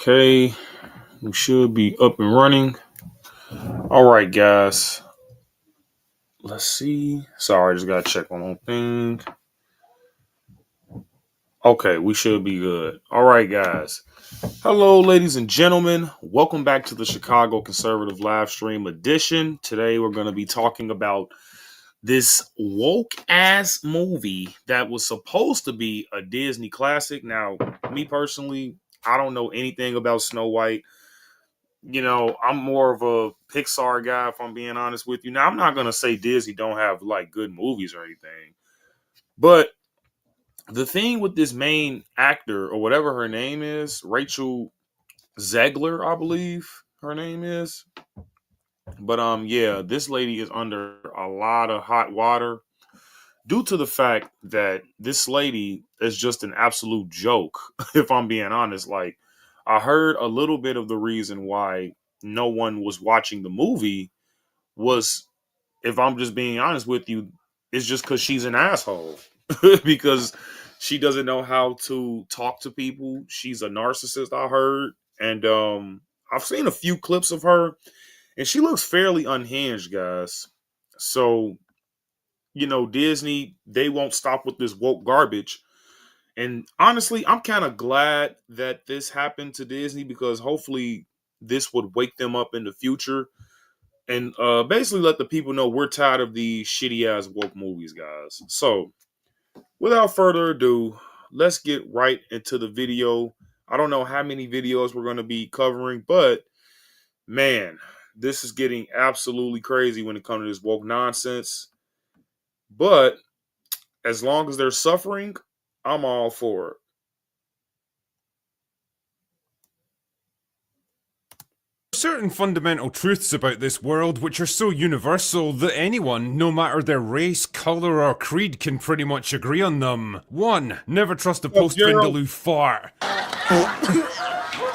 Okay, we should be up and running. All right, guys. Let's see. Sorry, I just gotta check one more thing. Okay, we should be good. All right, guys. Hello, ladies and gentlemen. Welcome back to the Chicago Conservative Live Stream Edition. Today, we're going to be talking about this woke ass movie that was supposed to be a Disney classic. Now, me personally, I don't know anything about Snow White. I'm more of a Pixar guy, if I'm being honest with you. Now, I'm not gonna say Disney don't have like good movies or anything, but the thing with this main actor or whatever her name is, Rachel Zegler, I believe her name is. But yeah, this lady is under a lot of hot water due to the fact that this lady is just an absolute joke, if I'm being honest. Like, I heard a little bit of the reason why no one was watching the movie was, if I'm just being honest with you, it's just because she's an asshole. Because she doesn't know how to talk to people. She's a narcissist, I heard. And I've seen a few clips of her, and she looks fairly unhinged, guys. So, Disney, they won't stop with this woke garbage. And honestly, I'm kind of glad that this happened to Disney because hopefully this would wake them up in the future and basically let the people know we're tired of these shitty ass woke movies, guys. So, without further ado, let's get right into the video. I don't know how many videos we're going to be covering, but man, this is getting absolutely crazy when it comes to this woke nonsense. But as long as they're suffering, I'm all for it. Certain fundamental truths about this world which are so universal that anyone, no matter their race, colour or creed, can pretty much agree on them. 1. Never trust a post-Vindaloo fart.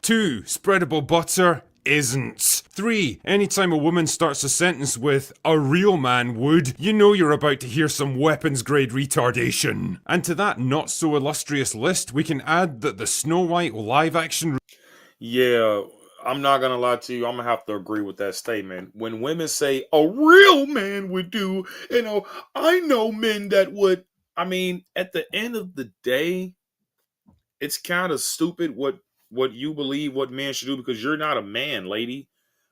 2. Spreadable butter isn't. 3. Anytime a woman starts a sentence with, "a real man would," you know you're about to hear some weapons-grade retardation. And to that not-so-illustrious list, we can add that the Snow White live-action... Yeah, I'm not gonna lie to you. I'm gonna have to agree with that statement. When women say a real man would do, I know men that would. I mean, at the end of the day, it's kind of stupid what you believe what men should do because you're not a man, lady.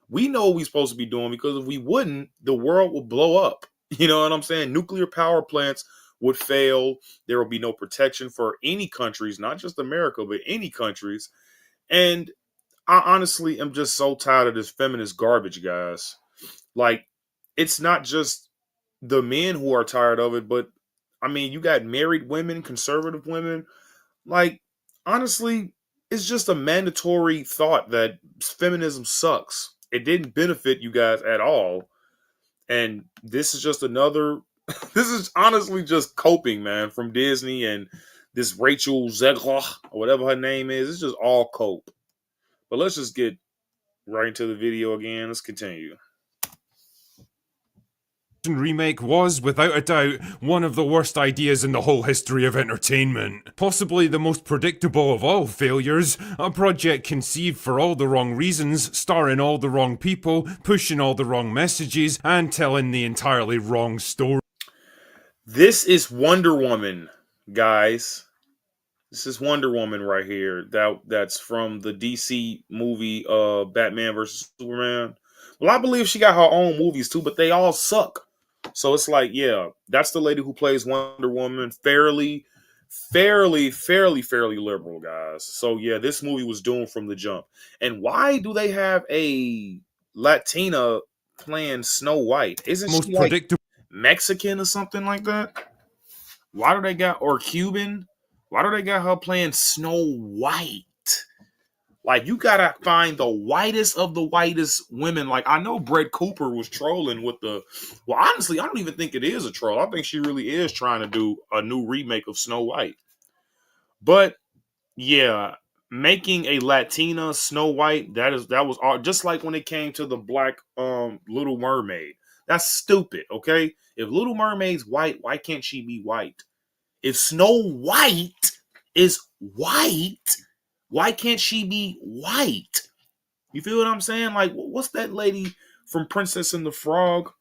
We know what we're supposed to be doing because if we wouldn't, the world would blow up. You know what I'm saying? Nuclear power plants would fail. There will be no protection for any countries, not just America, but any countries. And I honestly am just so tired of this feminist garbage, guys. Like, it's not just the men who are tired of it, but I mean, you got married women, conservative women. Like, honestly, it's just a mandatory thought that feminism sucks. It didn't benefit you guys at all. And this is just another, this is honestly just coping, man, from Disney and this Rachel Zegler, or whatever her name is. It's just all cope. But let's just get right into the video again. Let's continue. remake was, without a doubt, one of the worst ideas in the whole history of entertainment. Possibly the most predictable of all failures, a project conceived for all the wrong reasons, starring all the wrong people, pushing all the wrong messages, and telling the entirely wrong story. This is Wonder Woman, guys. This is Wonder Woman right here. That's from the DC movie Batman versus Superman. Well, I believe she got her own movies too, but they all suck. So it's like, yeah, that's the lady who plays Wonder Woman. Fairly liberal, guys. So yeah, this movie was doomed from the jump. And why do they have a Latina playing Snow White? Isn't Most she like predictable. Mexican or something like that? Why do they got or Cuban? Why do they got her playing Snow White? Like, you gotta find the whitest of the whitest women. Like, I know Brett Cooper was trolling with the. Well, honestly, I don't even think it is a troll. I think she really is trying to do a new remake of Snow White. But yeah, making a Latina Snow White, that was all. Just like when it came to the black Little Mermaid. That's stupid. Okay, if Little Mermaid's white, why can't she be white? If Snow White is white, Why can't she be white? You feel what I'm saying? Like, what's that lady from Princess and the Frog?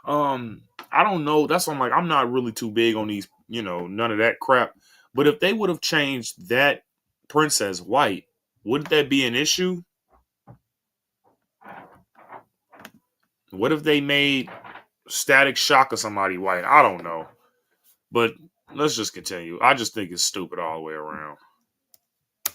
I don't know. That's why I'm like, I'm not really too big on these, none of that crap. But if they would have changed that princess white, wouldn't that be an issue? What if they made Static Shock or somebody white? I don't know. But let's just continue. I just think it's stupid all the way around.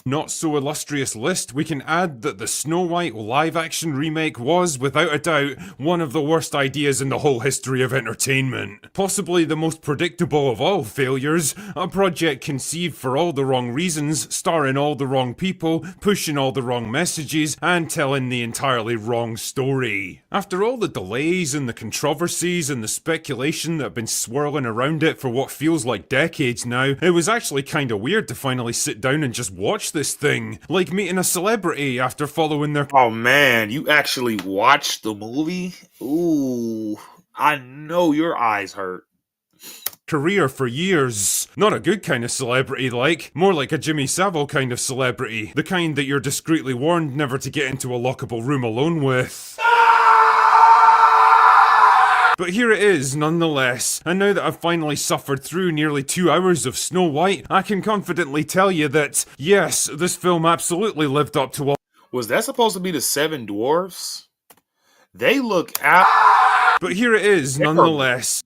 Not so illustrious list, we can add that the Snow White live action remake was, without a doubt, one of the worst ideas in the whole history of entertainment. Possibly the most predictable of all failures, a project conceived for all the wrong reasons, starring all the wrong people, pushing all the wrong messages, and telling the entirely wrong story. After all the delays and the controversies and the speculation that have been swirling around it for what feels like decades now, it was actually kinda weird to finally sit down and just watch this thing, like meeting a celebrity after following their Oh man, you actually watched the movie? Ooh, I know your eyes hurt. career for years. Not a good kind of celebrity, like, more like a Jimmy Savile kind of celebrity, the kind that you're discreetly warned never to get into a lockable room alone with. But here it is, nonetheless, and now that I've finally suffered through nearly 2 hours of Snow White, I can confidently tell you that, yes, this film absolutely lived up to all. Was that supposed to be the Seven Dwarfs? They look But here it is, terrible. nonetheless.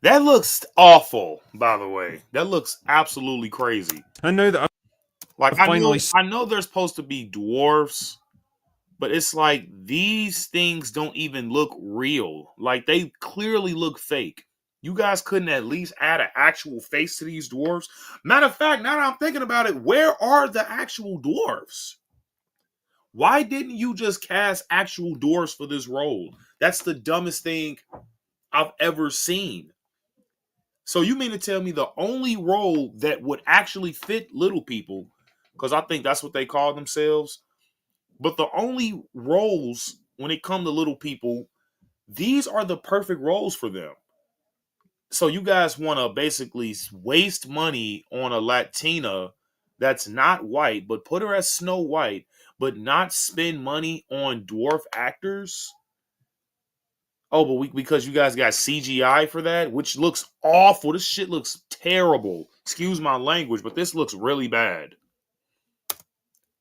That looks awful, by the way. That looks absolutely crazy. And now that Like I've finally I know they're supposed to be dwarfs, but it's like these things don't even look real. Like they clearly look fake. You guys couldn't at least add an actual face to these dwarves. Matter of fact, now that I'm thinking about it, where are the actual dwarves? Why didn't you just cast actual dwarves for this role? That's the dumbest thing I've ever seen. So you mean to tell me the only role that would actually fit little people, because I think that's what they call themselves, but the only roles when it comes to little people, these are the perfect roles for them. So you guys want to basically waste money on a Latina that's not white, but put her as Snow White, but not spend money on dwarf actors? Oh, but because you guys got CGI for that, which looks awful. This shit looks terrible. Excuse my language, but this looks really bad.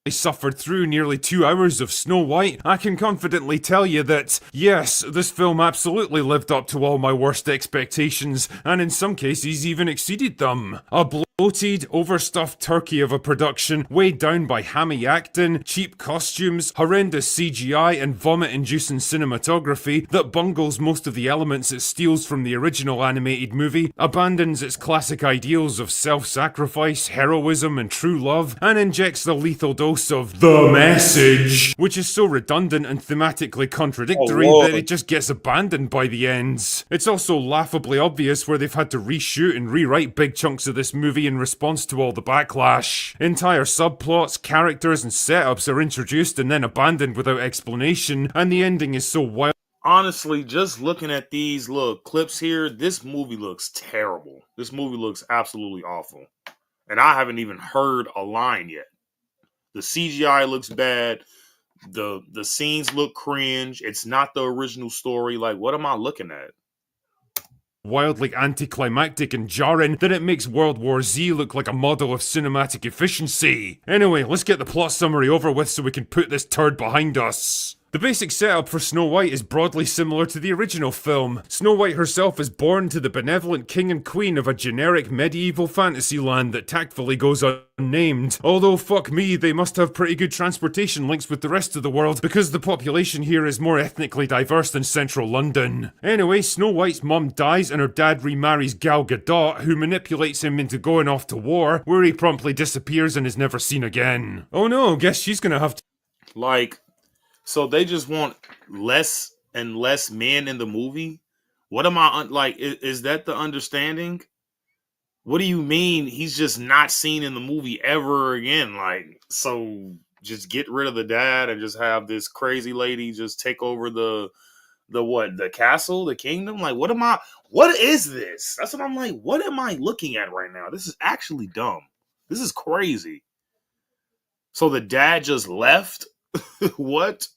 I suffered through nearly 2 hours of Snow White, I can confidently tell you that, yes, this film absolutely lived up to all my worst expectations, and in some cases even exceeded them. A bloated, overstuffed turkey of a production, weighed down by hammy acting, cheap costumes, horrendous CGI, and vomit-inducing cinematography that bungles most of the elements it steals from the original animated movie, abandons its classic ideals of self-sacrifice, heroism, and true love, and injects the lethal dose of the message, which is so redundant and thematically contradictory Oh that Lord. it just gets abandoned by the ends. It's also laughably obvious where they've had to reshoot and rewrite big chunks of this movie in response to all the backlash. Entire subplots, characters, and setups are introduced and then abandoned without explanation, and the ending is so wild. Honestly, just looking at these little clips here, this movie looks terrible. This movie looks absolutely awful. And I haven't even heard a line yet. The CGI looks bad. The scenes look cringe. It's not the original story. Like, what am I looking at? Wildly anticlimactic and jarring that it makes World War Z look like a model of cinematic efficiency. Anyway, let's get the plot summary over with so we can put this turd behind us. The basic setup for Snow White is broadly similar to the original film. Snow White herself is born to the benevolent king and queen of a generic medieval fantasy land that tactfully goes unnamed. Although, fuck me, they must have pretty good transportation links with the rest of the world because the population here is more ethnically diverse than central London. Anyway, Snow White's mum dies and her dad remarries Gal Gadot, who manipulates him into going off to war, where he promptly disappears and is never seen again. Oh no, guess she's gonna have to. Like, so they just want less and less men in the movie? What am I like? Is that the understanding? What do you mean he's just not seen in the movie ever again? Like, so just get rid of the dad and just have this crazy lady just take over the castle, the kingdom? Like, what is this? That's what I'm like, what am I looking at right now? This is actually dumb. This is crazy. So the dad just left? What?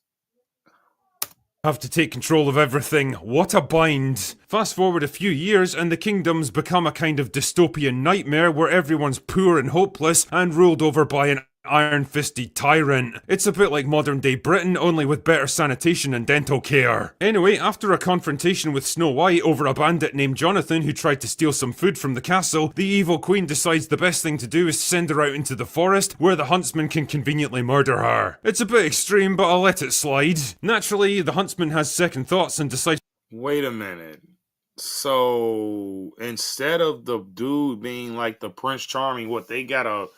Have to take control of everything. What a bind. Fast forward a few years and the kingdom's become a kind of dystopian nightmare where everyone's poor and hopeless and ruled over by an iron-fisted tyrant. It's a bit like modern day Britain, only with better sanitation and dental care. Anyway, after a confrontation with Snow White over a bandit named Jonathan who tried to steal some food from the castle, the evil queen decides the best thing to do is send her out into the forest where the huntsman can conveniently murder her. It's a bit extreme, but I'll let it slide. Naturally, the huntsman has second thoughts and decides— Wait a minute. So instead of the dude being like the Prince Charming, what they got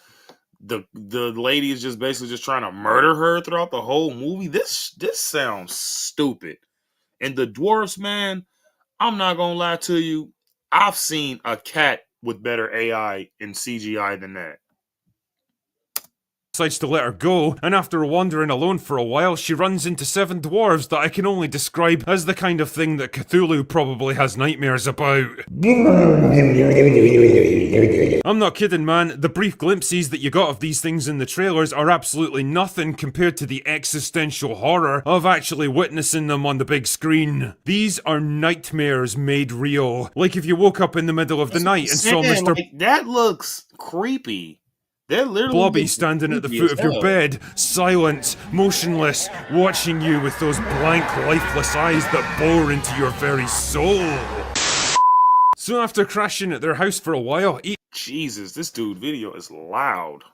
the lady is just basically just trying to murder her throughout the whole movie. This sounds stupid. And the dwarfs, man, I'm not gonna lie to you. I've seen a cat with better AI and CGI than that. decides to let her go, and after wandering alone for a while, she runs into 7 dwarves that I can only describe as the kind of thing that Cthulhu probably has nightmares about. I'm not kidding, man. The brief glimpses that you got of these things in the trailers are absolutely nothing compared to the existential horror of actually witnessing them on the big screen. These are nightmares made real. Like if you woke up in the middle of the night and saw Mr. Like, that looks creepy. They're literally Blobby standing at the foot of your bed, silent, motionless, watching you with those blank, lifeless eyes that bore into your very soul. So after crashing at their house for a while, Jesus, this dude video is loud.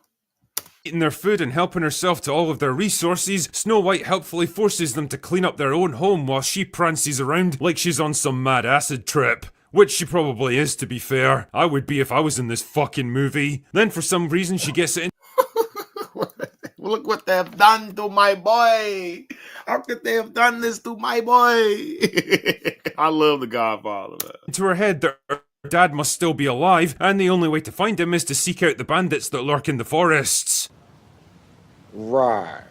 eating their food and helping herself to all of their resources, Snow White helpfully forces them to clean up their own home while she prances around like she's on some mad acid trip. Which she probably is, to be fair. I would be if I was in this fucking movie. Then for some reason she gets it in— Look what they have done to my boy. How could they have done this to my boy? I love The Godfather, man. into her head that her dad must still be alive, and the only way to find him is to seek out the bandits that lurk in the forests. Right.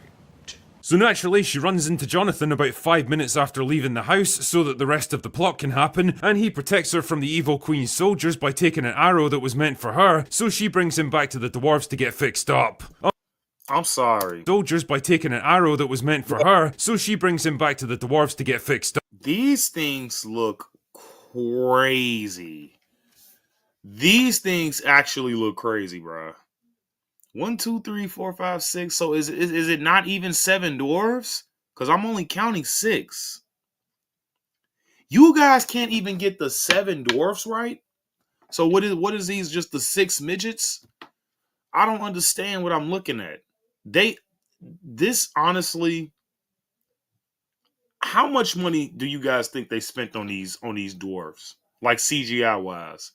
So naturally, she runs into Jonathan about 5 minutes after leaving the house so that the rest of the plot can happen, and he protects her from the evil queen's soldiers by taking an arrow that was meant for her, so she brings him back to the dwarves to get fixed up. I'm sorry. Soldiers by taking an arrow that was meant for her, so she brings him back to the dwarves to get fixed up. These things look crazy. These things actually look crazy, bruh. 1, 2, 3, 4, 5, 6. So is it not even 7 dwarves? Because I'm only counting 6. You guys can't even get the 7 dwarfs right? So what is these, just the 6 midgets? I don't understand what I'm looking at. This honestly, how much money do you guys think they spent on these dwarves? Like CGI wise?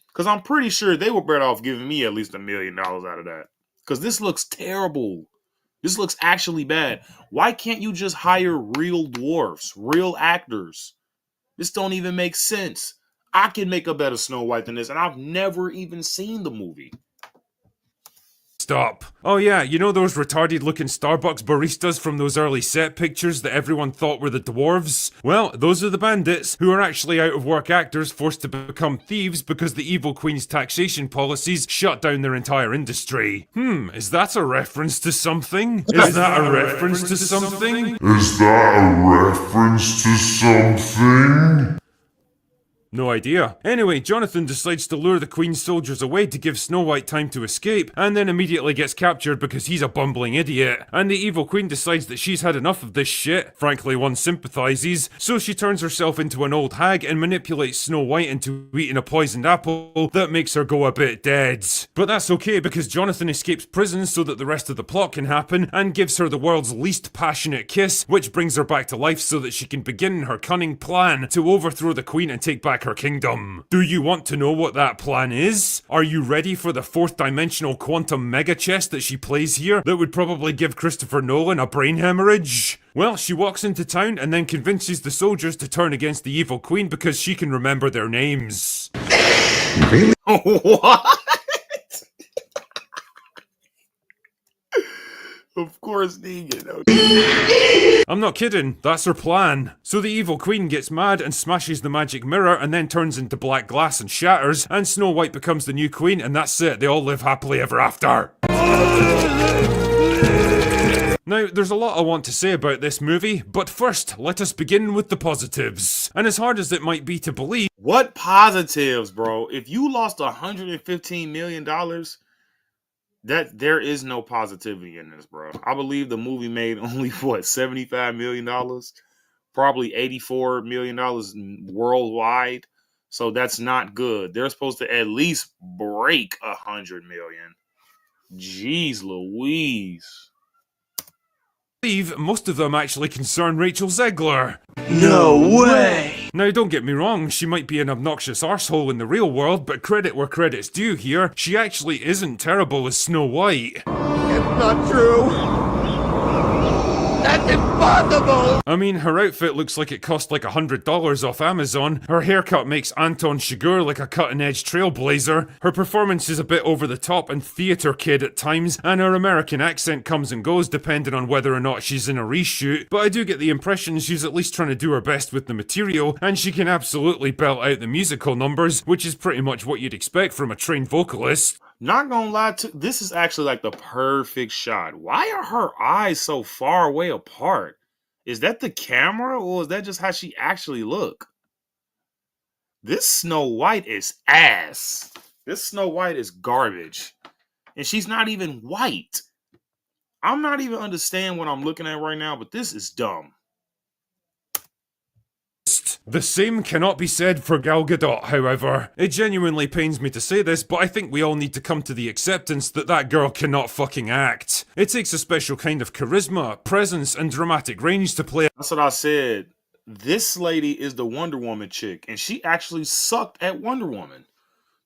Because I'm pretty sure they were better off giving me at least $1 million out of that. Because this looks terrible. This looks actually bad. Why can't you just hire real dwarfs, real actors? This don't even make sense. I can make a better Snow White than this, and I've never even seen the movie. Stop. Oh yeah, you know those retarded looking Starbucks baristas from those early set pictures that everyone thought were the dwarves? Well, those are the bandits, who are actually out of work actors forced to become thieves because the evil queen's taxation policies shut down their entire industry. Is that a reference to something? Is that a reference to something? Is that a reference to something? No idea. Anyway, Jonathan decides to lure the Queen's soldiers away to give Snow White time to escape, and then immediately gets captured because he's a bumbling idiot. And the evil Queen decides that she's had enough of this shit. Frankly, one sympathizes. So she turns herself into an old hag and manipulates Snow White into eating a poisoned apple that makes her go a bit dead. But that's okay because Jonathan escapes prison so that the rest of the plot can happen and gives her the world's least passionate kiss, which brings her back to life so that she can begin her cunning plan to overthrow the Queen and take back her kingdom. Do you want to know what that plan is? Are you ready for the 4th dimensional quantum mega chess that she plays here that would probably give Christopher Nolan a brain hemorrhage? Well, she walks into town and then convinces the soldiers to turn against the evil queen because she can remember their names. Really? What? Of course, Negan. I'm not kidding, that's her plan. So the evil queen gets mad and smashes the magic mirror and then turns into black glass and shatters, and Snow White becomes the new queen, and that's it, they all live happily ever after. Now, there's a lot I want to say about this movie, but first, let us begin with the positives. And as hard as it might be to believe, What positives, bro? If you lost $115 million, that there is no positivity in this, bro. I believe the movie made only what, $75 million, probably $84 million worldwide. So that's not good. They're supposed to at least break 100 million. Jeez Louise. most of them actually concern Rachel Zegler. No way! Now, don't get me wrong, she might be an obnoxious arsehole in the real world, but credit where credit's due here, she actually isn't terrible as Snow White. It's not true! That's impossible! I mean, her outfit looks like it cost like $100 off Amazon, her haircut makes Anton Chigurh like a cutting-edge trailblazer, her performance is a bit over the top and theatre kid at times, and her American accent comes and goes depending on whether or not she's in a reshoot, but I do get the impression she's at least trying to do her best with the material, and she can absolutely belt out the musical numbers, which is pretty much what you'd expect from a trained vocalist. Not gonna lie, this is actually like the perfect shot. Why are her eyes so far away apart? Is that the camera, or is that just how she actually look? This Snow White is ass. This Snow White is garbage. And she's not even white. I'm not even understand what I'm looking at right now, but this is dumb. The same cannot be said for Gal Gadot, however. It genuinely pains me to say this, but I think we all need to come to the acceptance that that girl cannot fucking act. It takes a special kind of charisma, presence, and dramatic range to play. That's what I said. This lady is the Wonder Woman chick, and she actually sucked at Wonder Woman.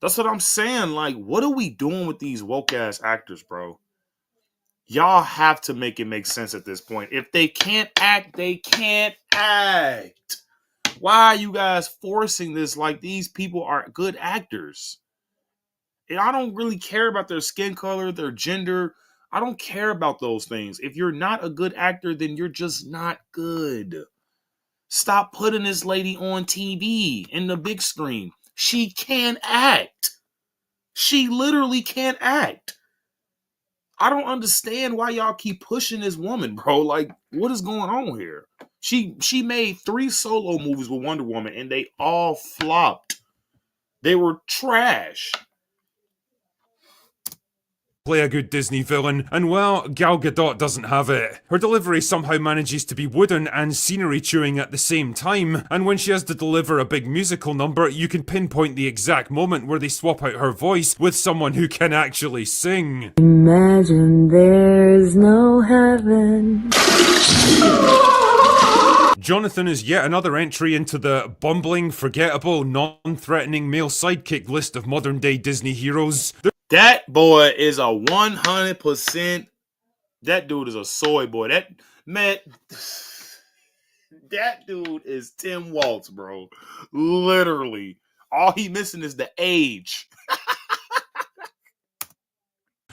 That's what I'm saying. Like, what are we doing with these woke ass actors, bro? Y'all have to make it make sense at this point. If they can't act, they can't act. Why are you guys forcing this? Like, these people are good actors. And I don't really care about their skin color, their gender. I don't care about those things. If you're not a good actor, then you're just not good. Stop putting this lady on TV in the big screen. She can't act. She literally can't act. I don't understand why y'all keep pushing this woman, bro. Like, what is going on here? She made 3 solo movies with Wonder Woman, and they all flopped. They were trash. Play a good Disney villain, and well, Gal Gadot doesn't have it. Her delivery somehow manages to be wooden and scenery chewing at the same time, and when she has to deliver a big musical number, you can pinpoint the exact moment where they swap out her voice with someone who can actually sing. Imagine there's no heaven. Jonathan is yet another entry into the bumbling, forgettable, non-threatening male sidekick list of modern-day Disney heroes. That boy is a 100%. That dude is a soy boy. That dude is Tim Waltz, bro. Literally. All he missing is the age.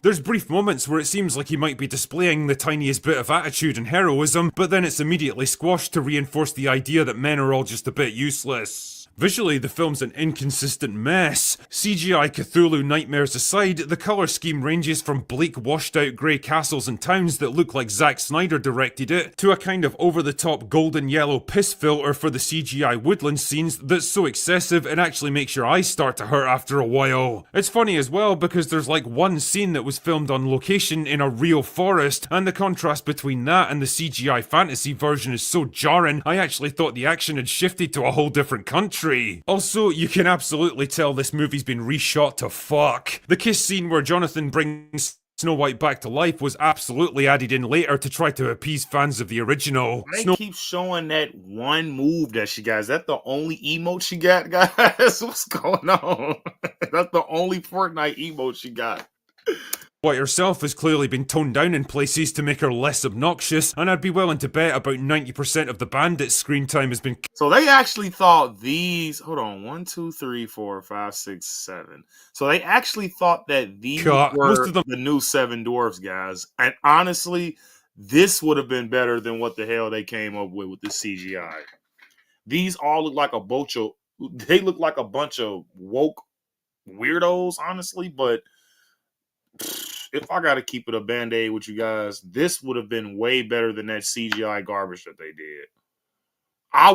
There's brief moments where it seems like he might be displaying the tiniest bit of attitude and heroism, but then it's immediately squashed to reinforce the idea that men are all just a bit useless. Visually, the film's an inconsistent mess. CGI Cthulhu nightmares aside, the colour scheme ranges from bleak, washed-out grey castles and towns that look like Zack Snyder directed it, to a kind of over-the-top golden yellow piss filter for the CGI woodland scenes that's so excessive it actually makes your eyes start to hurt after a while. It's funny as well because there's like one scene that was filmed on location in a real forest, and the contrast between that and the CGI fantasy version is so jarring, I actually thought the action had shifted to a whole different country. Also, you can absolutely tell this movie's been reshot to fuck. The kiss scene where Jonathan brings Snow White back to life was absolutely added in later to try to appease fans of the original. They keep showing that one move that she got. Is that the only emote she got, guys? What's going on? That's the only Fortnite emote she got. White herself has clearly been toned down in places to make her less obnoxious, and I'd be willing to bet about 90% of the bandit's screen time has been. So they actually thought these. Hold on, 1, 2, 3, 4, 5, 6, 7. So they actually thought that these were most of them. The new Seven Dwarfs, guys. And honestly, this would have been better than what the hell they came up with the CGI. These all look like a bunch of. They look like a bunch of woke weirdos, honestly, but. if I gotta keep it a band-aid with you guys, this would have been way better than that CGI garbage that they did. I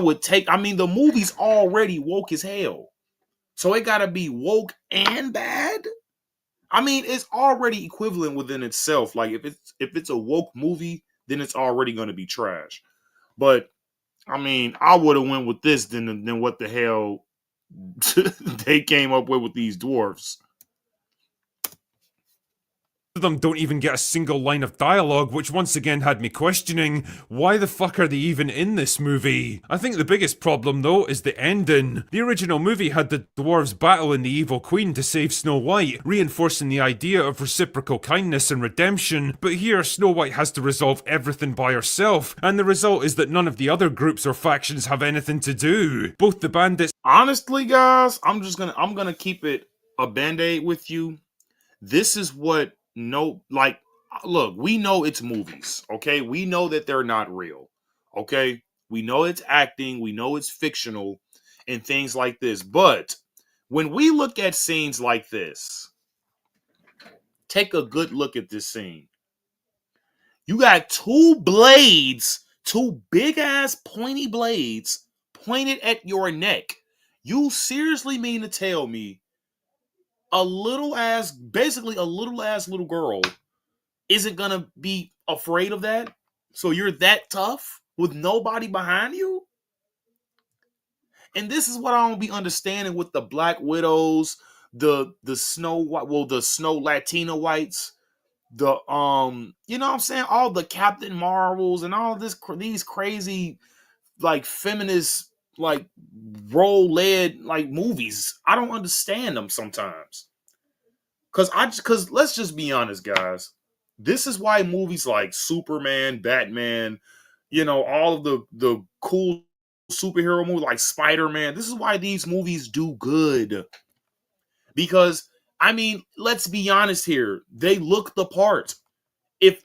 mean, the movie's already woke as hell. So it gotta be woke and bad? I mean, it's already equivalent within itself. Like if it's a woke movie, then it's already gonna be trash. But I mean, I would have went with this than what the hell they came up with these dwarfs. Of them don't even get a single line of dialogue, which once again had me questioning, why the fuck are they even in this movie? I think the biggest problem though is the ending. The original movie had the dwarves battling the evil queen to save Snow White, reinforcing the idea of reciprocal kindness and redemption, but here Snow White has to resolve everything by herself, and the result is that none of the other groups or factions have anything to do. Both the bandits— Honestly, guys, I'm gonna keep it a band-aid with you. This is what look, we know it's movies, okay? We know that they're not real, okay? We know it's acting, we know it's fictional and things like this. But when we look at scenes like this, take a good look at this scene. You got two blades, two big ass pointy blades pointed at your neck. You seriously mean to tell me basically a little ass little girl isn't gonna be afraid of that? So you're that tough with nobody behind you? And this is what I don't be understanding with the Black Widows, the Snow White, well, the Snow Latina Whites, the you know what I'm saying, all the Captain Marvels and all these crazy like feminist like role led like movies. I don't understand them sometimes. Cause let's just be honest, guys. This is why movies like Superman, Batman, you know, all of the cool superhero movies like Spider-Man, this is why these movies do good. Because I mean, let's be honest here. They look the part. If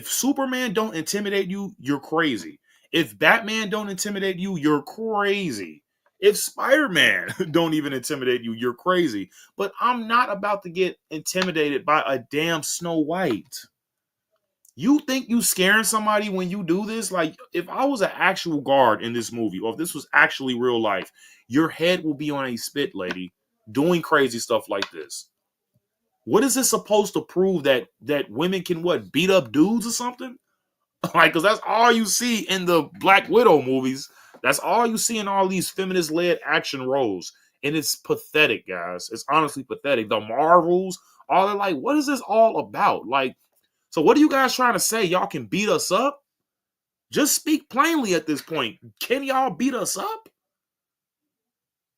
Superman don't intimidate you, you're crazy. If Batman don't intimidate you, you're crazy. If Spider-Man don't even intimidate you, you're crazy. But I'm not about to get intimidated by a damn Snow White. You think you scaring somebody when you do this? Like, if I was an actual guard in this movie, or if this was actually real life, your head will be on a spit, lady, doing crazy stuff like this. What is this supposed to prove, that women can beat up dudes or something? Like, because that's all you see in the Black Widow movies. That's all you see in all these feminist-led action roles. And it's pathetic, guys. It's honestly pathetic. The Marvels, all they're like, what is this all about? Like, so what are you guys trying to say? Y'all can beat us up? Just speak plainly at this point. Can y'all beat us up?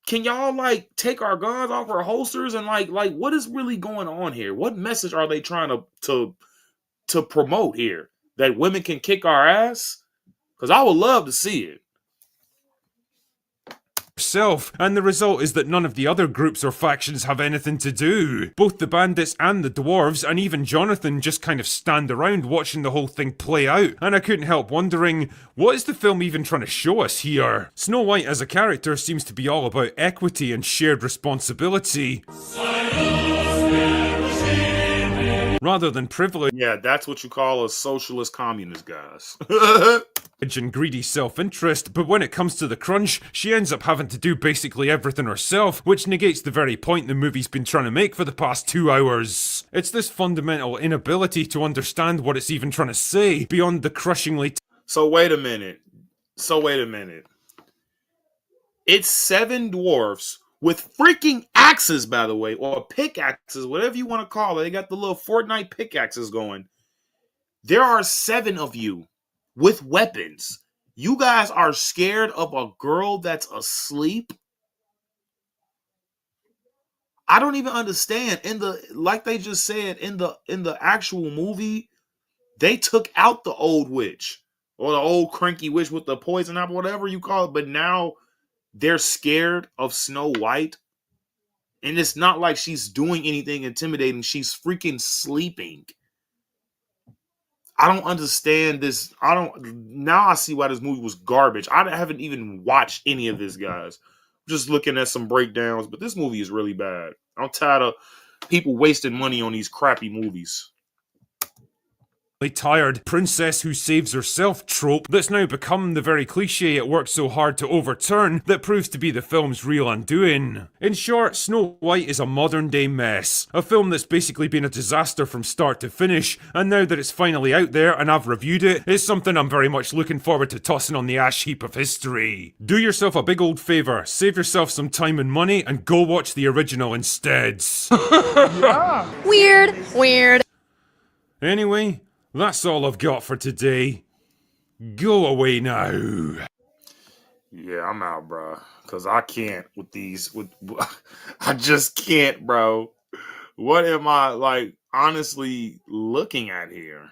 Can y'all like take our guns off our holsters and like what is really going on here? What message are they trying to promote here? That women can kick our ass? Because I would love to see it. Self, and the result is that none of the other groups or factions have anything to do. Both the bandits and the dwarves, and even Jonathan, just kind of stand around watching the whole thing play out, and I couldn't help wondering, what is the film even trying to show us here? Snow White as a character seems to be all about equity and shared responsibility, rather than privilege. Yeah, that's what you call a socialist communist, guys. And greedy self-interest, but when it comes to the crunch, she ends up having to do basically everything herself, which negates the very point the movie's been trying to make for the past 2 hours. It's this fundamental inability to understand what it's even trying to say, beyond the crushingly— So wait a minute. It's 7 dwarfs with freaking axes, by the way, or pickaxes, whatever you want to call it. They got the little Fortnite pickaxes going. There are 7 of you with weapons. You guys are scared of a girl that's asleep? I don't even understand. Like they just said, in the actual movie, they took out the old witch or the old cranky witch with the poison apple, whatever you call it, but now they're scared of Snow White. And it's not like she's doing anything intimidating. She's freaking sleeping. I don't understand this. Now I see why this movie was garbage. I haven't even watched any of this, guys. Just looking at some breakdowns, but this movie is really bad. I'm tired of people wasting money on these crappy movies. Tired princess who saves herself trope that's now become the very cliche it worked so hard to overturn that proves to be the film's real undoing. In short, Snow White is a modern day mess. A film that's basically been a disaster from start to finish, and now that it's finally out there and I've reviewed it, it's something I'm very much looking forward to tossing on the ash heap of history. Do yourself a big old favour, save yourself some time and money, and go watch the original instead. Weird. Anyway, that's all I've got for today. Go away now. Yeah, I'm out, bro. Cause I can't with these. I just can't, bro. What am I like? Honestly, looking at here?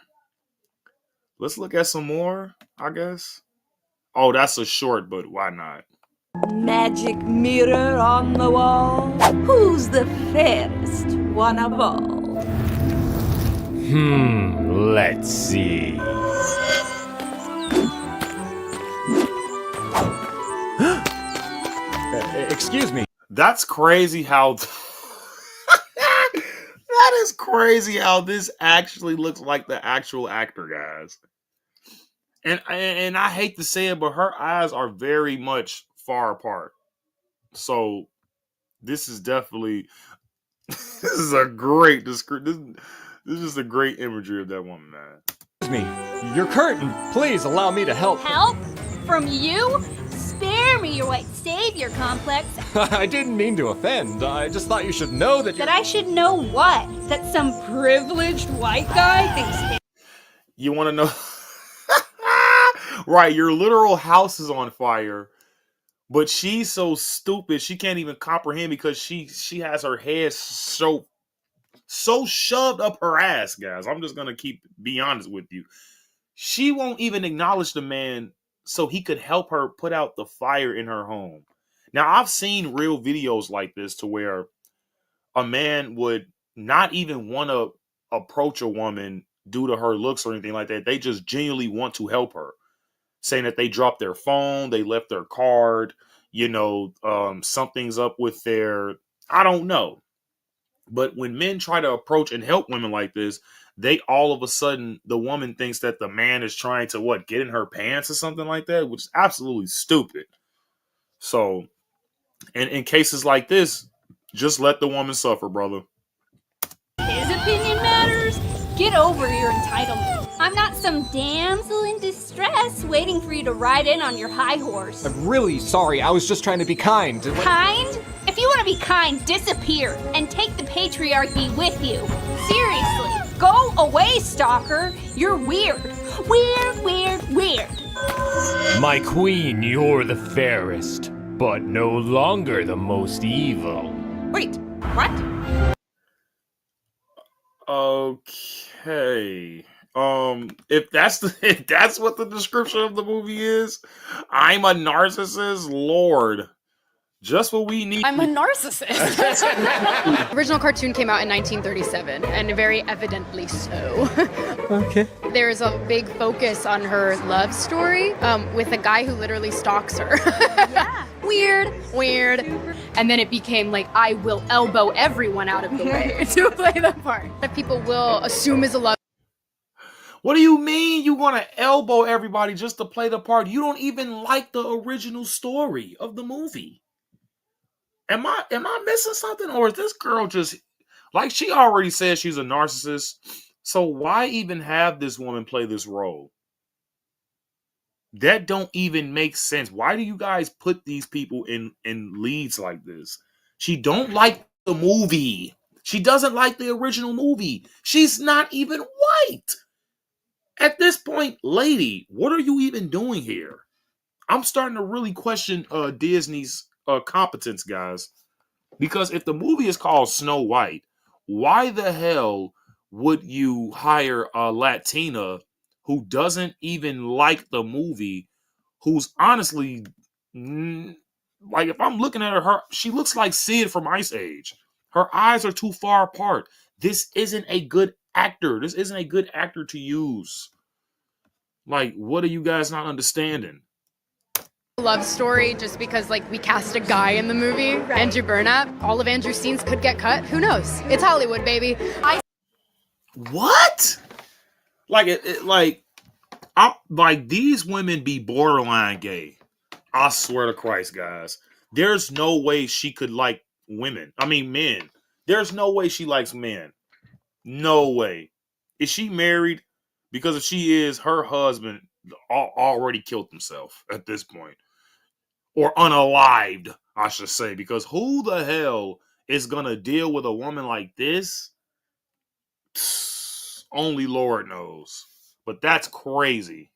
Let's look at some more. I guess. Oh, that's a short, but why not? Magic mirror on the wall. Who's the fairest one of all? Let's see. Excuse me. That's crazy how. That is crazy how this actually looks like the actual actor, guys. And I hate to say it, but her eyes are very much far apart. So this is definitely this is a great description. This is a great imagery of that woman, man. Excuse me. Your curtain. Please allow me to help. Help? From you? Spare me your white savior complex. I didn't mean to offend. I just thought you should know that That I should know what? That some privileged white guy thinks. You want to know? Right, your literal house is on fire, but she's so stupid she can't even comprehend because she has her head so shoved up her ass, guys. I'm just gonna be honest with you. She won't even acknowledge the man so he could help her put out the fire in her home. Now, I've seen real videos like this to where a man would not even want to approach a woman due to her looks or anything like that. They just genuinely want to help her, saying that they dropped their phone, they left their card, something's up with their, I don't know. But when men try to approach and help women like this, they all of a sudden, the woman thinks that the man is trying to get in her pants or something like that, which is absolutely stupid. So, in cases like this, just let the woman suffer, brother. His opinion matters? Get over your entitlement. I'm not some damsel in distress waiting for you to ride in on your high horse. I'm really sorry. I was just trying to be kind. Kind? If you want to be kind, disappear and take the patriarchy with you. Seriously, go away, stalker. You're weird. Weird. My queen, you're the fairest, but no longer the most evil. Wait, what? Okay. If that's what the description of the movie is, I'm a narcissist, Lord. Just what we need. I'm a narcissist. The original cartoon came out in 1937, and very evidently so. Okay. There's a big focus on her love story with a guy who literally stalks her. Yeah. Weird. And then it became like, I will elbow everyone out of the way to play the part. That people will assume is a love. What do you mean you want to elbow everybody just to play the part? You don't even like the original story of the movie. Am I missing something? Or is this girl just, like, she already said she's a narcissist, so why even have this woman play this role? That don't even make sense. Why do you guys put these people in leads like this? She don't like the movie. She doesn't like the original movie. She's not even white. At this point, lady, what are you even doing here? I'm starting to really question Disney's competence, guys. Because if the movie is called Snow White, why the hell would you hire a Latina who doesn't even like the movie, who's honestly, like, if I'm looking at her, she looks like Sid from Ice Age. Her eyes are too far apart. This isn't a good actor. This isn't a good actor to use. Like, what are you guys not understanding? love story just because like we cast a guy in the movie, Andrew Burnap. All of Andrew's scenes could get cut. Who knows? It's Hollywood, baby. What? Like these women be borderline gay. I swear to Christ, guys. There's no way she could like women. I mean, men. There's no way she likes men. No way. Is she married? Because if she is, her husband already killed himself at this point. Or unalived, I should say. Because who the hell is going to deal with a woman like this? Only Lord knows. But that's crazy.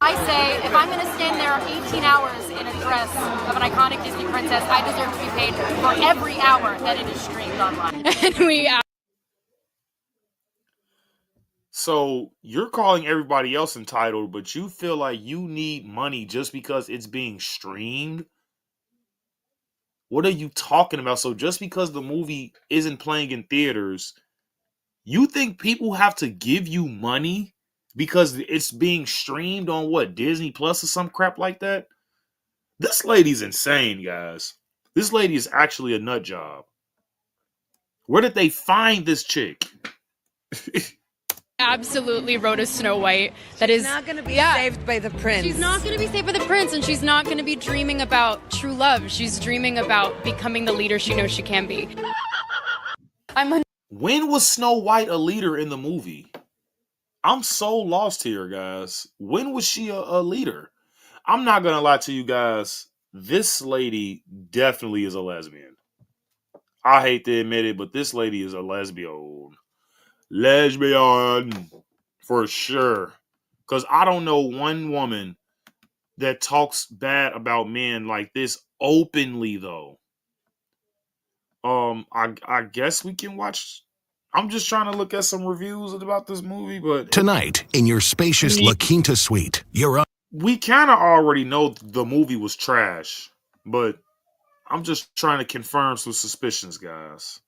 I say, if I'm going to stand there 18 hours in a dress of an iconic Disney princess, I deserve to be paid for every hour that it is streamed online. And So you're calling everybody else entitled, but you feel like you need money just because it's being streamed? What are you talking about? So just because the movie isn't playing in theaters, you think people have to give you money because it's being streamed on what, Disney Plus or some crap like that? This lady's insane, guys. This lady is actually a nut job. Where did they find this chick? absolutely wrote a Snow White that is Not going to be saved by the prince. She's not going to be saved by the prince, and she's not going to be dreaming about true love. She's dreaming about becoming the leader she knows she can be. When was Snow White a leader in the movie? I'm so lost here, guys. When was she a leader? I'm not going to lie to you guys. This lady definitely is a lesbian. I hate to admit it, but this lady is a lesbian. Lesbian. For sure. Because I don't know one woman that talks bad about men like this openly, though. I guess we can watch. I'm just trying to look at some reviews about this movie, but tonight in your spacious La Quinta suite, we kind of already know the movie was trash, but I'm just trying to confirm some suspicions, guys.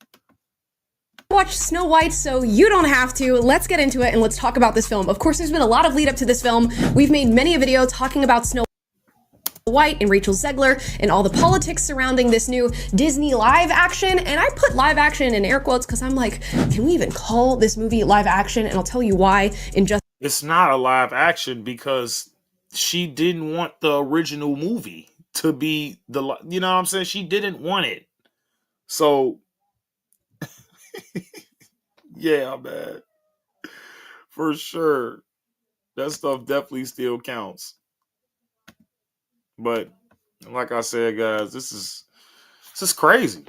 Watch Snow White so you don't have to. Let's get into it and let's talk about this film. Of course, there's been a lot of lead up to this film. We've made many a video talking about Snow White and Rachel Zegler and all the politics surrounding this new Disney live action. And I put live action in air quotes because I'm like, can we even call this movie live action? And I'll tell you why in just. It's not a live action because she didn't want the original movie to be the, you know what I'm saying? She didn't want it. So, yeah, man. For sure. That stuff definitely still counts. But like I said, guys, this is crazy.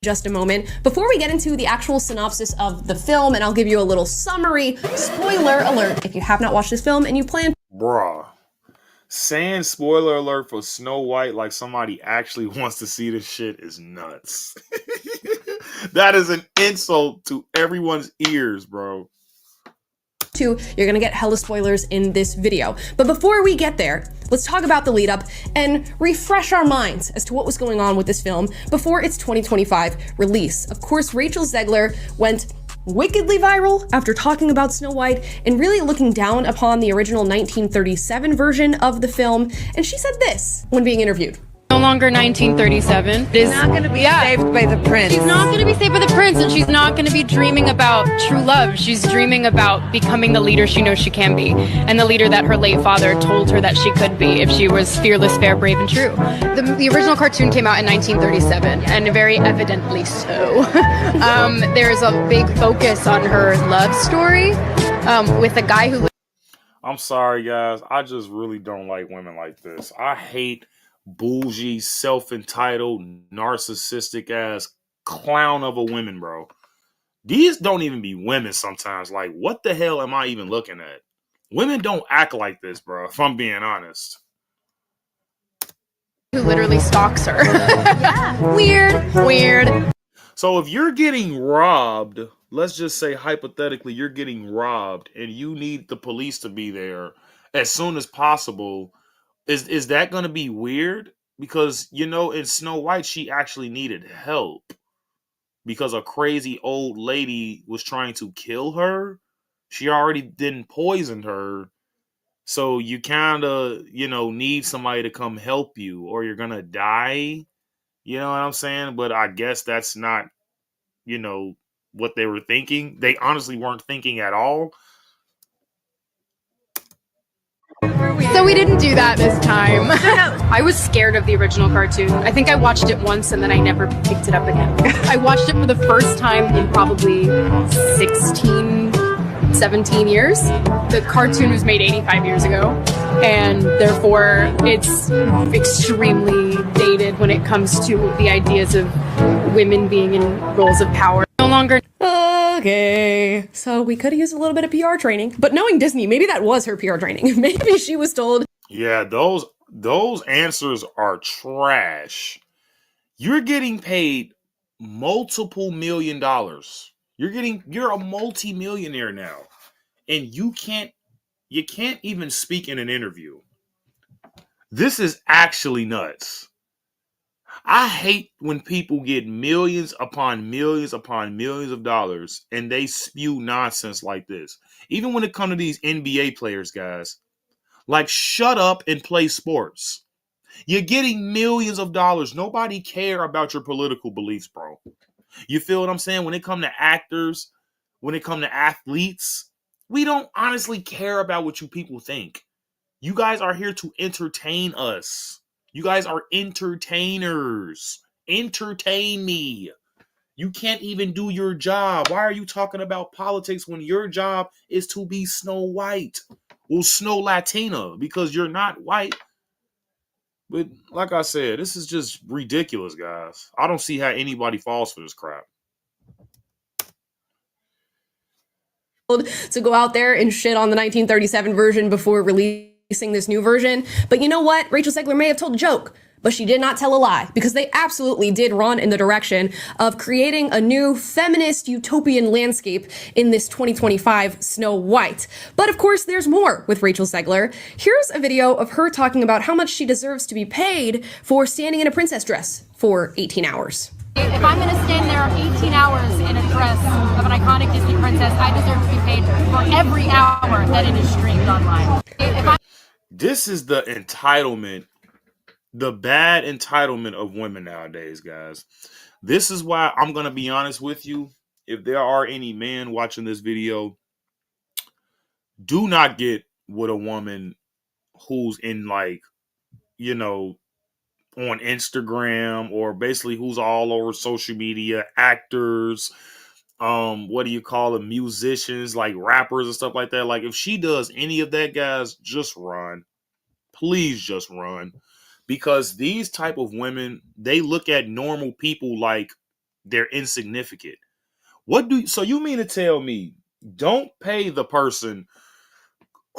Just a moment. Before we get into the actual synopsis of the film, and I'll give you a little summary, spoiler alert, if you have not watched this film and you plan. Bruh. Saying spoiler alert for Snow White like somebody actually wants to see this shit is nuts. That is an insult to everyone's ears, bro. You're gonna get hella spoilers in this video. But before we get there, let's talk about the lead up and refresh our minds as to what was going on with this film before its 2025 release. Of course, Rachel Zegler went wickedly viral after talking about Snow White and really looking down upon the original 1937 version of the film. And she said this when being interviewed. No longer 1937. She's not going to be saved by the prince. She's not going to be saved by the prince, and she's not going to be dreaming about true love. She's dreaming about becoming the leader she knows she can be, and the leader that her late father told her that she could be if she was fearless, fair, brave, and true. The original cartoon came out in 1937, and very evidently so. There's a big focus on her love story with a guy who. I'm sorry, guys. I just really don't like women like this. I hate bougie, self-entitled, narcissistic ass clown of a women, bro. These don't even be women sometimes. Like, what the hell am I even looking at? Women don't act like this, bro, if I'm being honest. Who literally stalks her. Yeah. Weird. So if you're getting robbed, let's just say hypothetically you're getting robbed and you need the police to be there as soon as possible, Is that going to be weird? Because, you know, in Snow White, she actually needed help because a crazy old lady was trying to kill her. She already didn't poison her. So you kind of, need somebody to come help you or you're going to die. You know what I'm saying? But I guess that's not, what they were thinking. They honestly weren't thinking at all. So we didn't do that this time. I was scared of the original cartoon. I think I watched it once and then I never picked it up again. I watched it for the first time in probably 16, 17 years. The cartoon was made 85 years ago, and therefore it's extremely dated when it comes to the ideas of women being in roles of power. No longer. Okay, so we could have used a little bit of PR training, but knowing Disney, maybe that was her PR training. Maybe she was told. Yeah, those answers are trash. You're getting paid multiple $1,000,000. You're a multi-millionaire now. And you can't even speak in an interview. This is actually nuts. I hate when people get millions upon millions upon millions of dollars and they spew nonsense like this. Even when it comes to these NBA players, guys, like shut up and play sports. You're getting millions of dollars. Nobody care about your political beliefs, bro. You feel what I'm saying? When it comes to actors, when it comes to athletes, we don't honestly care about what you people think. You guys are here to entertain us. You guys are entertainers. Entertain me. You can't even do your job. Why are you talking about politics when your job is to be Snow White? Well, Snow Latina, because you're not white. But like I said, this is just ridiculous, guys. I don't see how anybody falls for this crap. To go out there and shit on the 1937 version before releasing this new version. But you know what? Rachel Zegler may have told a joke, but she did not tell a lie, because they absolutely did run in the direction of creating a new feminist utopian landscape in this 2025 Snow White. But of course, there's more with Rachel Zegler. Here's a video of her talking about how much she deserves to be paid for standing in a princess dress for 18 hours. If I'm going to stand there 18 hours in a dress of an iconic Disney princess, I deserve to be paid for every hour that it is streamed online. This is the entitlement, the bad entitlement of women nowadays, guys. This is why I'm going to be honest with you. If there are any men watching this video, do not get with a woman who's in on Instagram or basically who's all over social media, actors, what do you call them, musicians, like rappers and stuff like that. Like if she does any of that, guys, just run. Please just run. Because these type of women, they look at normal people like they're insignificant. So you mean to tell me don't pay the person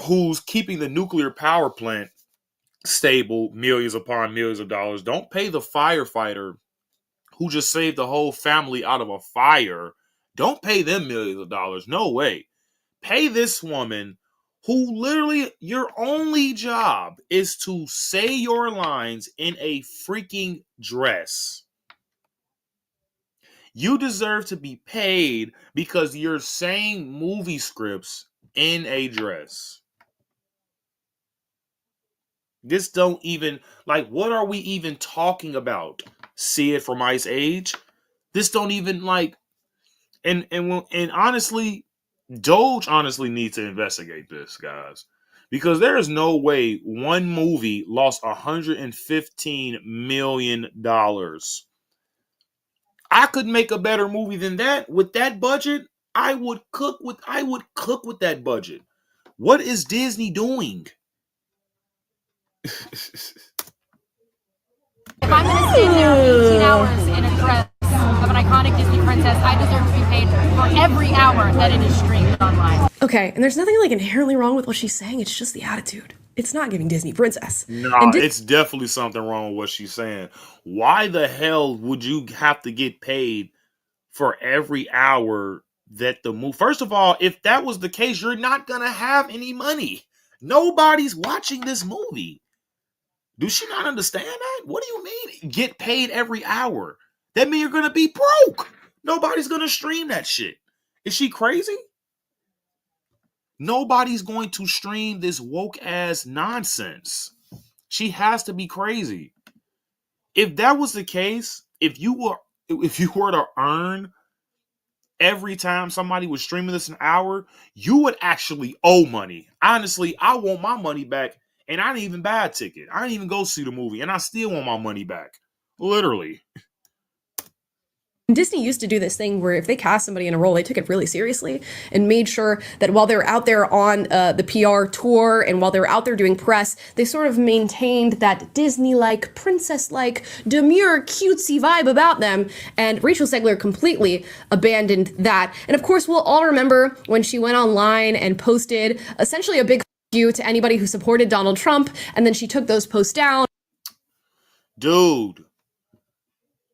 who's keeping the nuclear power plant stable millions upon millions of dollars? Don't pay the firefighter who just saved the whole family out of a fire. Don't pay them millions of dollars. No way. Pay this woman who literally your only job is to say your lines in a freaking dress. You deserve to be paid because you're saying movie scripts in a dress. This don't even, what are we even talking about? See it from Ice Age? This don't even and honestly, Doge honestly needs to investigate this, guys. Because there is no way one movie lost $115 million. I could make a better movie than that. With that budget, I would cook with that budget. What is Disney doing? If I'm going to stand there 18 hours in a dress of an iconic Disney princess, I deserve to be paid for every hour that it is streamed online. Okay, and there's nothing inherently wrong with what she's saying. It's just the attitude. It's not giving Disney princess. Nah, it's definitely something wrong with what she's saying. Why the hell would you have to get paid for every hour that the movie? First of all, if that was the case, you're not going to have any money. Nobody's watching this movie. Does she not understand that? What do you mean get paid every hour? That means you're going to be broke. Nobody's going to stream that shit. Is she crazy? Nobody's going to stream this woke ass nonsense. She has to be crazy. If that was the case, if you were to earn every time somebody was streaming this an hour, you would actually owe money. Honestly, I want my money back, and I didn't even buy a ticket. I didn't even go see the movie, and I still want my money back. Literally. Disney used to do this thing where if they cast somebody in a role, they took it really seriously and made sure that while they were out there on the PR tour and while they were out there doing press, they sort of maintained that Disney-like, princess-like, demure, cutesy vibe about them. And Rachel Zegler completely abandoned that. And of course, we'll all remember when she went online and posted essentially a big you to anybody who supported Donald Trump, and then she took those posts down. Dude.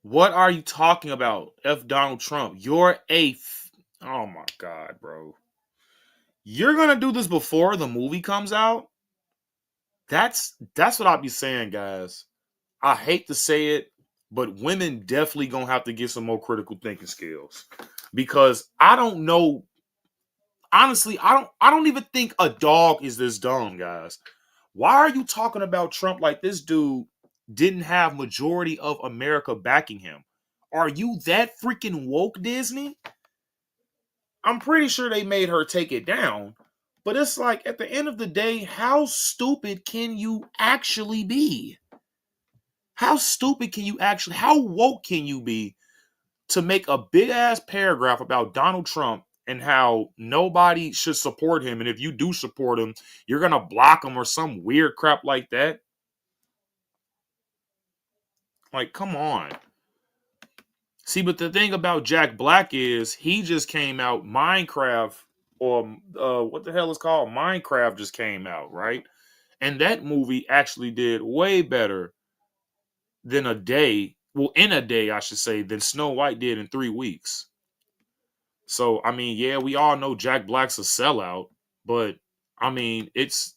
What are you talking about? F Donald Trump. You're oh my God, bro. You're going to do this before the movie comes out? That's what I'll be saying, guys. I hate to say it, but women definitely going to have to get some more critical thinking skills. Because I don't know. Honestly, I don't even think a dog is this dumb, guys. Why are you talking about Trump like this dude didn't have majority of America backing him? Are you that freaking woke, Disney? I'm pretty sure they made her take it down. But it's like, at the end of the day, how stupid can you actually be? How woke can you be to make a big ass paragraph about Donald Trump and how nobody should support him? And if you do support him, you're going to block him or some weird crap like that? Like, come on. See, but the thing about Jack Black is he just came out, Minecraft, or what the hell is called? Minecraft just came out, right? And that movie actually did way better than in a day, I should say, than Snow White did in 3 weeks. So, I mean, yeah, we all know Jack Black's a sellout, but I mean, it's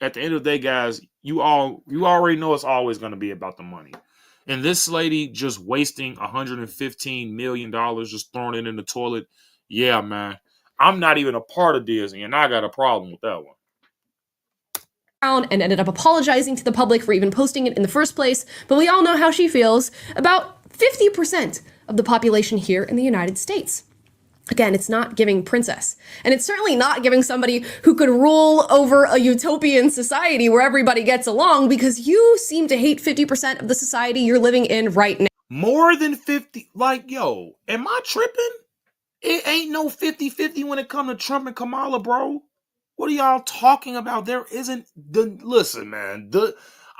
at the end of the day, guys, you already know it's always going to be about the money. And this lady just wasting $115 million, just throwing it in the toilet. Yeah, man. I'm not even a part of Disney, and I got a problem with that one. And ended up apologizing to the public for even posting it in the first place. But we all know how she feels about 50% of the population here in the United States. Again, it's not giving princess. And it's certainly not giving somebody who could rule over a utopian society where everybody gets along, because you seem to hate 50% of the society you're living in right now. More than 50? Like, yo, am I tripping? It ain't no 50-50 when it comes to Trump and Kamala, bro. What are y'all talking about? There isn't listen, man.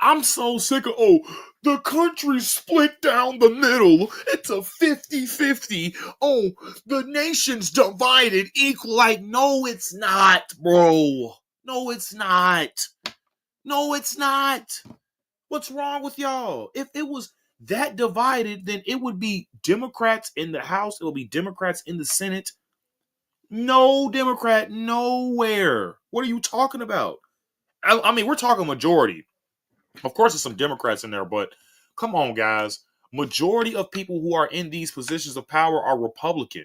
I'm so sick of the country's split down the middle. It's a 50-50. Oh, the nation's divided equal. Like, no, it's not, bro. No, it's not. No, it's not. What's wrong with y'all? If it was that divided, then it would be Democrats in the House. It would be Democrats in the Senate. No Democrat nowhere. What are you talking about? I mean, we're talking majority. Of course, there's some Democrats in there, but come on, guys. Majority of people who are in these positions of power are Republican.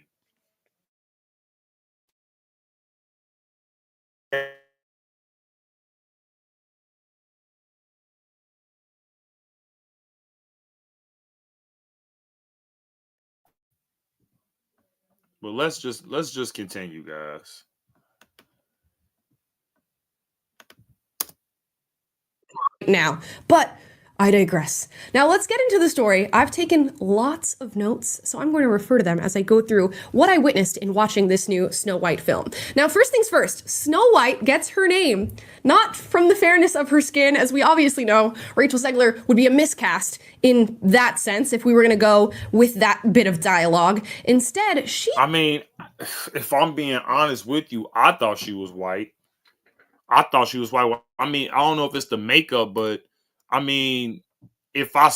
But let's just continue, guys. Now, but I digress. Now let's get into the story. I've taken lots of notes, so I'm going to refer to them as I go through what I witnessed in watching this new Snow White film. Now, first things first, Snow White gets her name not from the fairness of her skin, as we obviously know Rachel Zegler would be a miscast in that sense if we were going to go with that bit of dialogue. Instead, I mean, if I'm being honest with you, I thought she was white. I mean, I don't know if it's the makeup, but I mean, if I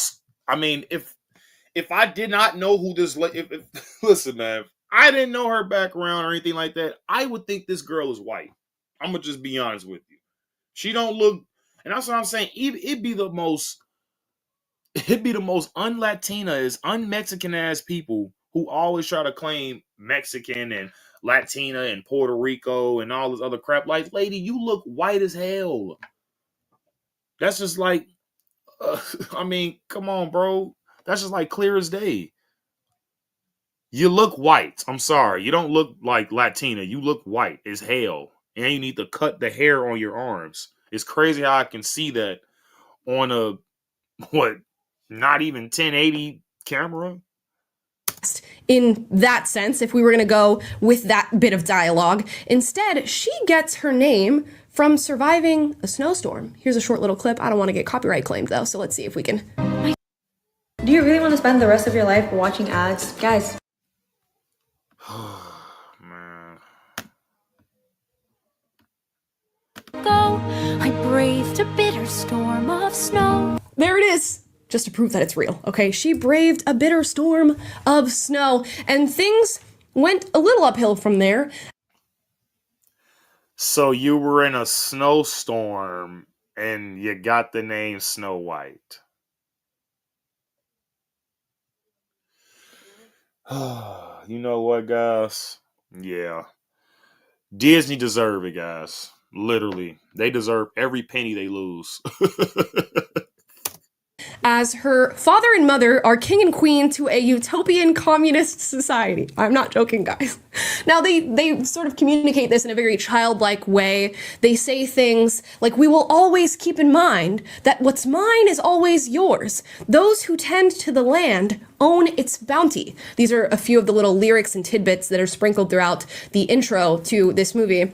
did not know who this, listen, man, if I didn't know her background or anything like that, I would think this girl is white. I'm gonna just be honest with you. She don't look, and that's what I'm saying. It'd be the most un-Latina, un-Mexican ass people who always try to claim Mexican and Latina and Puerto Rico and all this other crap. Like, lady, you look white as hell. That's just like, I mean, come on, bro. That's just like clear as day. You look white. I'm sorry. You don't look like Latina. You look white as hell. And you need to cut the hair on your arms. It's crazy how I can see that on a, what, not even 1080 camera? In that sense, if we were going to go with that bit of dialogue. Instead, she gets her name from surviving a snowstorm. Here's a short little clip. I don't want to get copyright claimed, though, so let's see if we can. Do you really want to spend the rest of your life watching ads? Guys. Man. Go, I braved a bitter storm of snow. There it is. Just to prove that it's real, okay? She braved a bitter storm of snow, and things went a little uphill from there. So you were in a snowstorm and you got the name Snow White. You know what, guys? Yeah. Disney deserve it, guys. Literally. They deserve every penny they lose. As her father and mother are king and queen to a utopian communist society. I'm not joking, guys. Now, they sort of communicate this in a very childlike way. They say things like, we will always keep in mind that what's mine is always yours. Those who tend to the land own its bounty. These are a few of the little lyrics and tidbits that are sprinkled throughout the intro to this movie.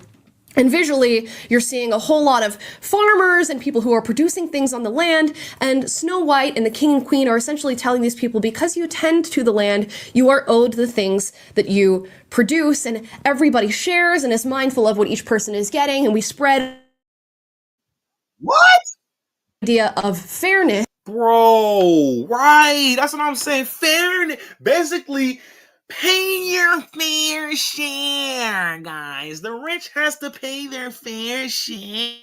And visually, you're seeing a whole lot of farmers and people who are producing things on the land, and Snow White and the King and Queen are essentially telling these people, because you tend to the land, you are owed the things that you produce, and everybody shares and is mindful of what each person is getting, and we spread what? Idea of fairness. Bro, right. That's what I'm saying. Fairness. Basically, pay your fair share, guys. The rich has to pay their fair share.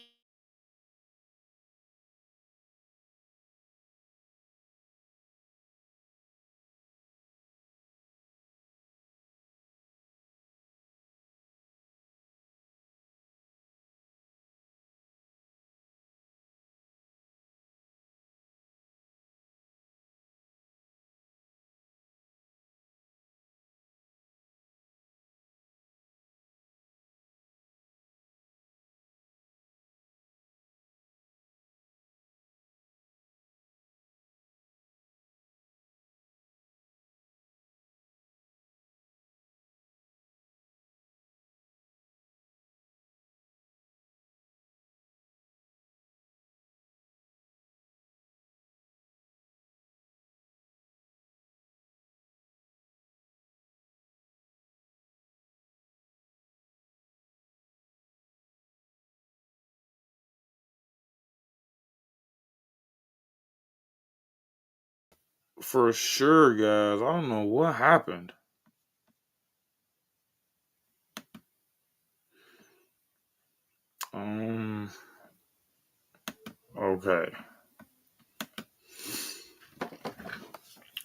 For sure, guys. I don't know what happened. Okay.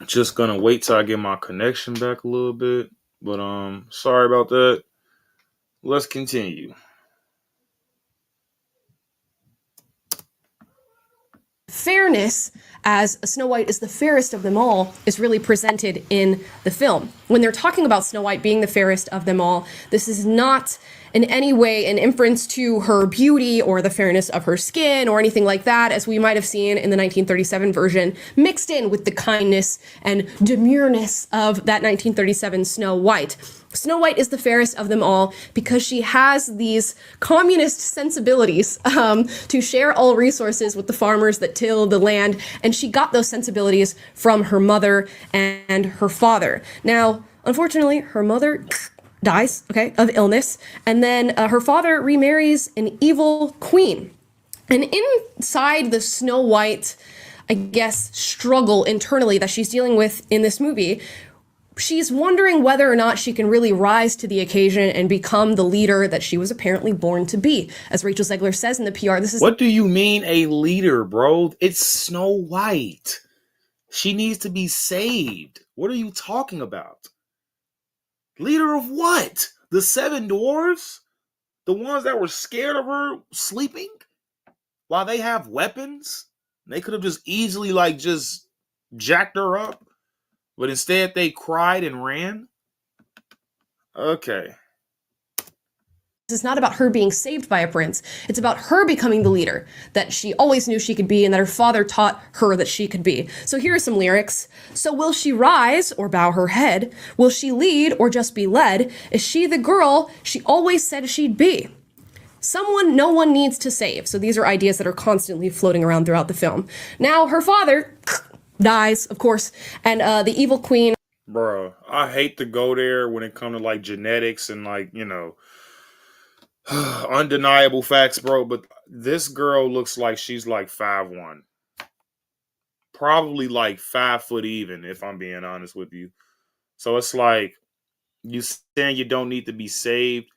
Just gonna wait till I get my connection back a little bit. But sorry about that. Let's continue. Fairness, as Snow White is the fairest of them all, is really presented in the film. When they're talking about Snow White being the fairest of them all, this is not in any way an inference to her beauty or the fairness of her skin or anything like that, as we might have seen in the 1937 version, mixed in with the kindness and demureness of that 1937 Snow White. Snow White is the fairest of them all because she has these communist sensibilities to share all resources with the farmers that till the land, and she got those sensibilities from her mother and her father. Now, unfortunately, her mother dies, okay, of illness, and then her father remarries an evil queen. And inside the Snow White, I guess, struggle internally that she's dealing with in this movie, she's wondering whether or not she can really rise to the occasion and become the leader that she was apparently born to be. As Rachel Zegler says in the PR, this is— What do you mean a leader, bro? It's Snow White. She needs to be saved. What are you talking about? Leader of what? The seven dwarves, the ones that were scared of her sleeping while they have weapons, they could have just easily just jacked her up, but instead they cried and ran. Okay. It's not about her being saved by a prince. It's about her becoming the leader that she always knew she could be and that her father taught her that she could be. So here are some lyrics. So will she rise or bow her head? Will she lead or just be led? Is she the girl she always said she'd be? Someone no one needs to save. So these are ideas that are constantly floating around throughout the film. Now, her father dies, of course, and the evil queen. Bro, I hate to go there when it comes to genetics and undeniable facts, bro, but this girl looks like she's 5'1". Probably 5 foot even, if I'm being honest with you. So it's you saying you don't need to be saved.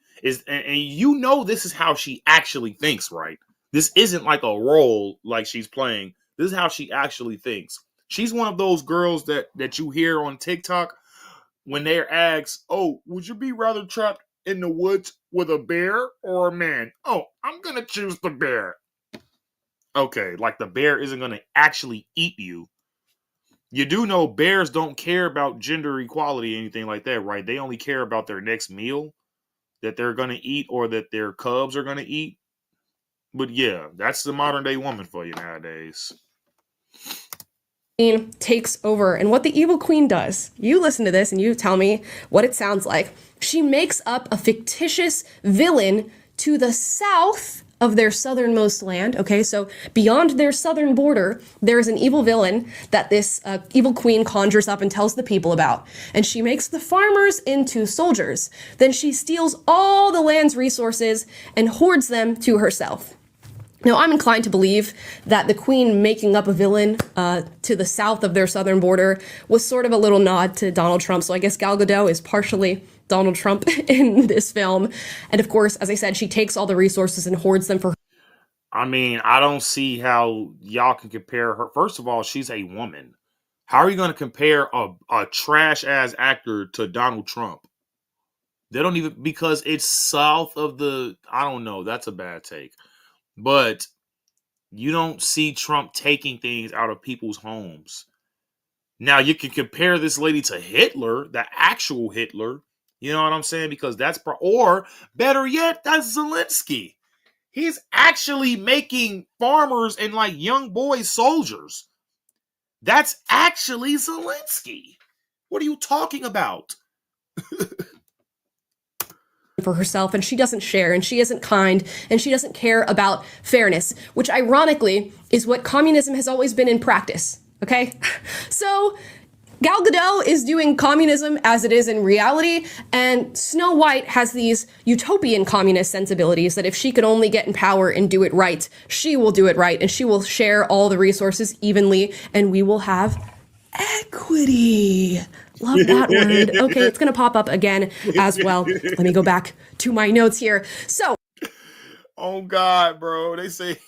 And you know this is how she actually thinks, right? This isn't a role she's playing. This is how she actually thinks. She's one of those girls that you hear on TikTok when they're asked, oh, would you be rather trapped in the woods with a bear or a man? Oh, I'm going to choose the bear. Okay, the bear isn't going to actually eat you. You do know bears don't care about gender equality or anything like that, right? They only care about their next meal that they're going to eat or that their cubs are going to eat. But yeah, that's the modern day woman for you nowadays. Takes over, and what the evil queen does, you listen to this and you tell me what it sounds like. She makes up a fictitious villain to the south of their southernmost land. Okay, so beyond their southern border, there is an evil villain that this evil queen conjures up and tells the people about. And she makes the farmers into soldiers. Then she steals all the land's resources and hoards them to herself. Now, I'm inclined to believe that the queen making up a villain to the south of their southern border was sort of a little nod to Donald Trump. So I guess Gal Gadot is partially Donald Trump in this film. And of course, as I said, she takes all the resources and hoards them for her. I mean, I don't see how y'all can compare her. First of all, she's a woman. How are you going to compare a trash-ass actor to Donald Trump? They don't even, because it's south of I don't know. That's a bad take. But you don't see Trump taking things out of people's homes. Now, you can compare this lady to Hitler, the actual Hitler. You know what I'm saying? Because or better yet, that's Zelensky. He's actually making farmers and young boys soldiers. That's actually Zelensky. What are you talking about? For herself, and she doesn't share, and she isn't kind, and she doesn't care about fairness, which ironically is what communism has always been in practice. Okay? So Gal Gadot is doing communism as it is in reality, and Snow White has these utopian communist sensibilities that if she could only get in power and do it right, she will do it right, and she will share all the resources evenly, and we will have equity. Love that word. Okay, it's going to pop up again as well. Let me go back to my notes here. So, oh God, bro. They say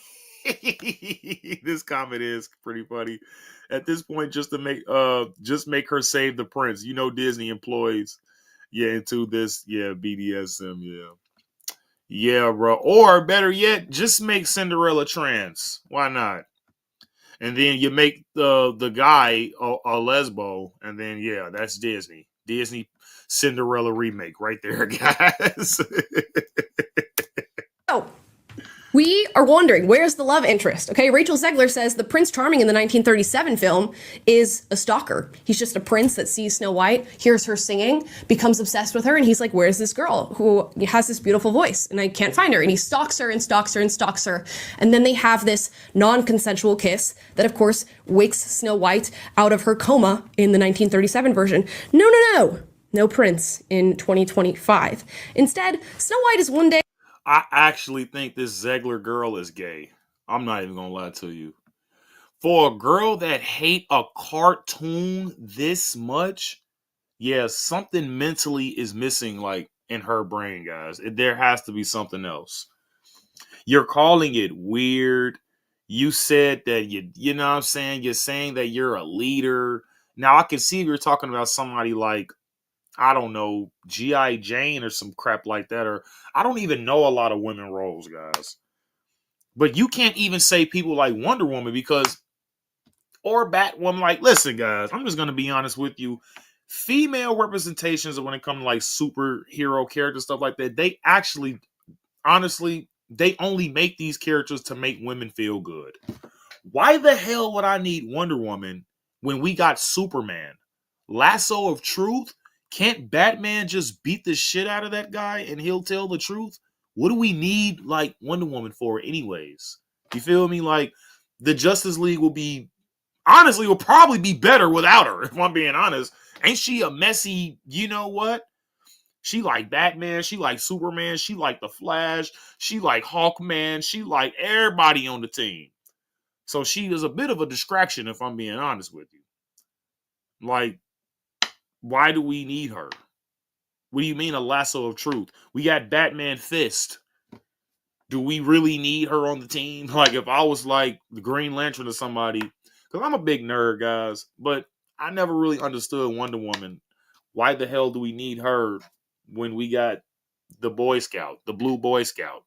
this comment is pretty funny. At this point, just make her save the prince. You know Disney employs into this, BDSM, Yeah, bro. Or better yet, just make Cinderella trans. Why not? And then you make the guy a lesbo, and then that's Disney. Disney Cinderella remake right there, guys. So, we are wondering, where's the love interest? Okay, Rachel Zegler says the Prince Charming in the 1937 film is a stalker. He's just a prince that sees Snow White, hears her singing, becomes obsessed with her, and he's like, where's this girl who has this beautiful voice? And I can't find her. And he stalks her and stalks her and stalks her. And then they have this non-consensual kiss that, of course, wakes Snow White out of her coma in the 1937 version. No prince in 2025. Instead, Snow White is one day. I actually think this Zegler girl is gay. I'm not even gonna lie to you. For a girl that hate a cartoon this much, something mentally is missing in her brain, guys. There has to be something else. You're calling it weird. You said that you know what I'm saying? You're saying that you're a leader. Now I can see if you're talking about somebody like I don't know, G.I. Jane or some crap like that. Or I don't even know a lot of women roles, guys. But you can't even say people like Wonder Woman because, or Batwoman. Like, listen, guys, I'm just going to be honest with you. Female representations when it comes to like superhero characters, stuff like that, they actually, honestly, they only make these characters to make women feel good. Why the hell would I need Wonder Woman when we got Superman? Lasso of Truth? Can't Batman just beat the shit out of that guy and he'll tell the truth? What do we need like Wonder Woman for anyways? You feel me? Like the Justice League will probably be better without her, if I'm being honest. Ain't she a messy, you know what? She like Batman, she like Superman, she like the Flash, she like Hawkman, she like everybody on the team. So she is a bit of a distraction, if I'm being honest with you. Like, why do we need her? What do you mean a lasso of truth? We got Batman Fist. Do we really need her on the team? Like, if I was like the Green Lantern or somebody, because I'm a big nerd, guys, but I never really understood Wonder Woman. Why the hell do we need her when we got the Boy Scout, the Blue Boy Scout?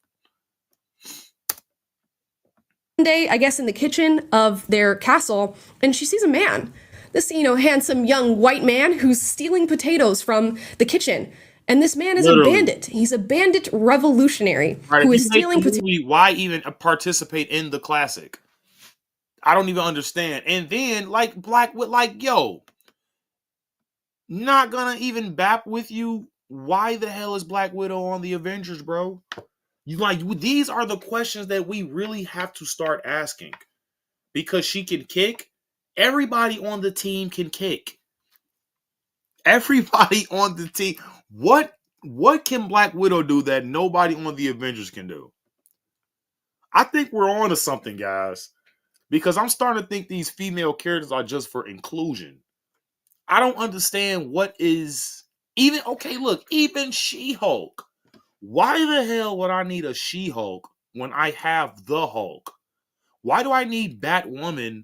One day, I guess in the kitchen of their castle, and she sees a man. This, handsome young white man who's stealing potatoes from the kitchen. And this man is Literally. a bandit. He's a bandit revolutionary who is stealing potatoes. Why even participate in the classic? I don't even understand. And then, like, not gonna even bap with you. Why the hell is Black Widow on the Avengers, bro? These are the questions that we really have to start asking. Because she can kick. Everybody on the team can kick. Everybody on the team. What can Black Widow do that nobody on the Avengers can do? I think we're on to something, guys. Because I'm starting to think these female characters are just for inclusion. I don't understand what is even She-Hulk. Why the hell would I need a She-Hulk when I have the Hulk? Why do I need Batwoman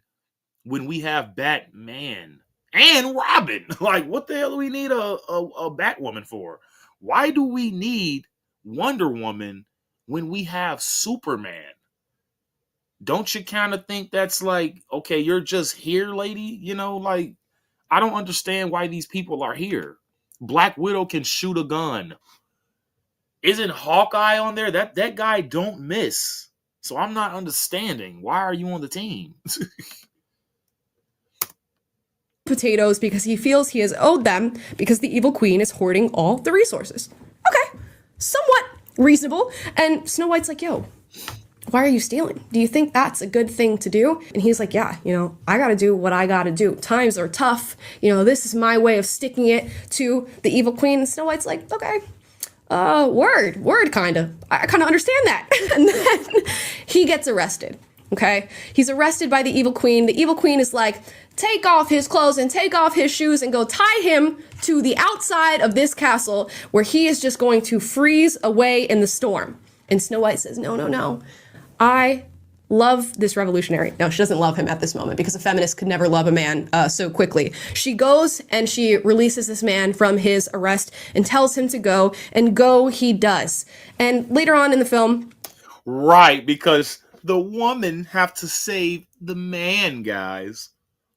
when we have Batman and Robin? Like, what the hell do we need a Batwoman for? Why do we need Wonder Woman when we have Superman? Don't you kind of think that's like, okay, you're just here, lady? I don't understand why these people are here. Black Widow can shoot a gun. Isn't Hawkeye on there? That guy don't miss. So I'm not understanding. Why are you on the team? Potatoes because he feels he has owed them because the evil queen is hoarding all the resources. Okay, somewhat reasonable. And Snow White's like, yo, why are you stealing? Do you think that's a good thing to do? And he's like, yeah, I gotta do what I gotta do. Times are tough. This is my way of sticking it to the evil queen. And Snow White's like, okay, word, kind of. I kind of understand that. And then he gets arrested. Okay, he's arrested by the evil queen. The evil queen is like, take off his clothes and take off his shoes and go tie him to the outside of this castle where he is just going to freeze away in the storm. And Snow White says, no. I love this revolutionary. No, she doesn't love him at this moment because a feminist could never love a man so quickly. She goes and she releases this man from his arrest and tells him to go, and go he does. And later on in the film... Right, because the woman have to save the man, guys.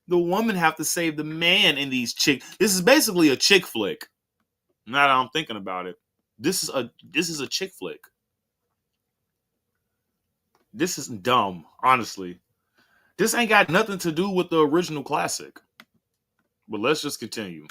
The woman have to save the man in these This is basically a chick flick. Now that I'm thinking about it. This is a chick flick. This is dumb, honestly. This ain't got nothing to do with the original classic. But let's just continue.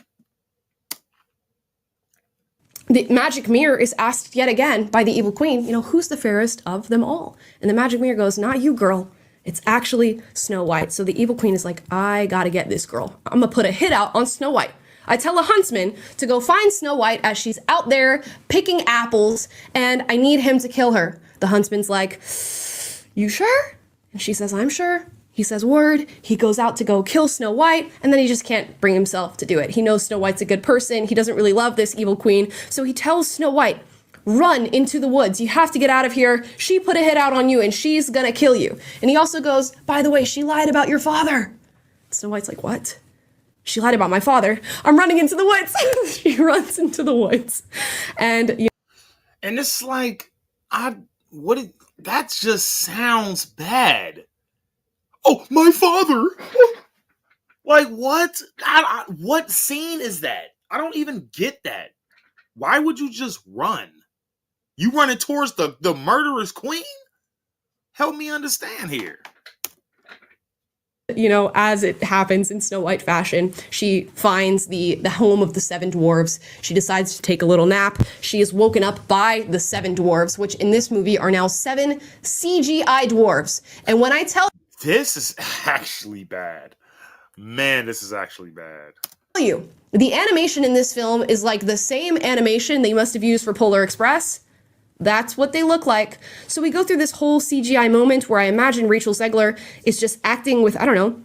The magic mirror is asked yet again by the evil queen, who's the fairest of them all? And the magic mirror goes, not you, girl. It's actually Snow White. So the evil queen is like, I gotta get this girl. I'm gonna put a hit out on Snow White. I tell a huntsman to go find Snow White as she's out there picking apples, and I need him to kill her. The huntsman's like, you sure? And she says, I'm sure. He says word. He goes out to go kill Snow White, and then he just can't bring himself to do it. He knows Snow White's a good person. He doesn't really love this evil queen. So he tells Snow White, run into the woods. You have to get out of here. She put a hit out on you, and she's gonna kill you. And he also goes, by the way, she lied about your father. Snow White's like, what? she lied about my father. I'm running into the woods. She runs into the woods. And and it's like, that just sounds bad. Oh, my father. Like, what? What scene is that? I don't even get that. Why would you just run? You running towards the murderous queen? Help me understand here. as it happens in Snow White fashion, she finds the home of the seven dwarves. She decides to take a little nap. She is woken up by the seven dwarves, which in this movie are now 7 CGI dwarves. And when I tell this is actually bad. Man, this is actually bad. You, the animation in this film is like the same animation they must have used for Polar Express. That's what they look like. So we go through this whole CGI moment where I imagine Rachel Zegler is just acting with, I don't know,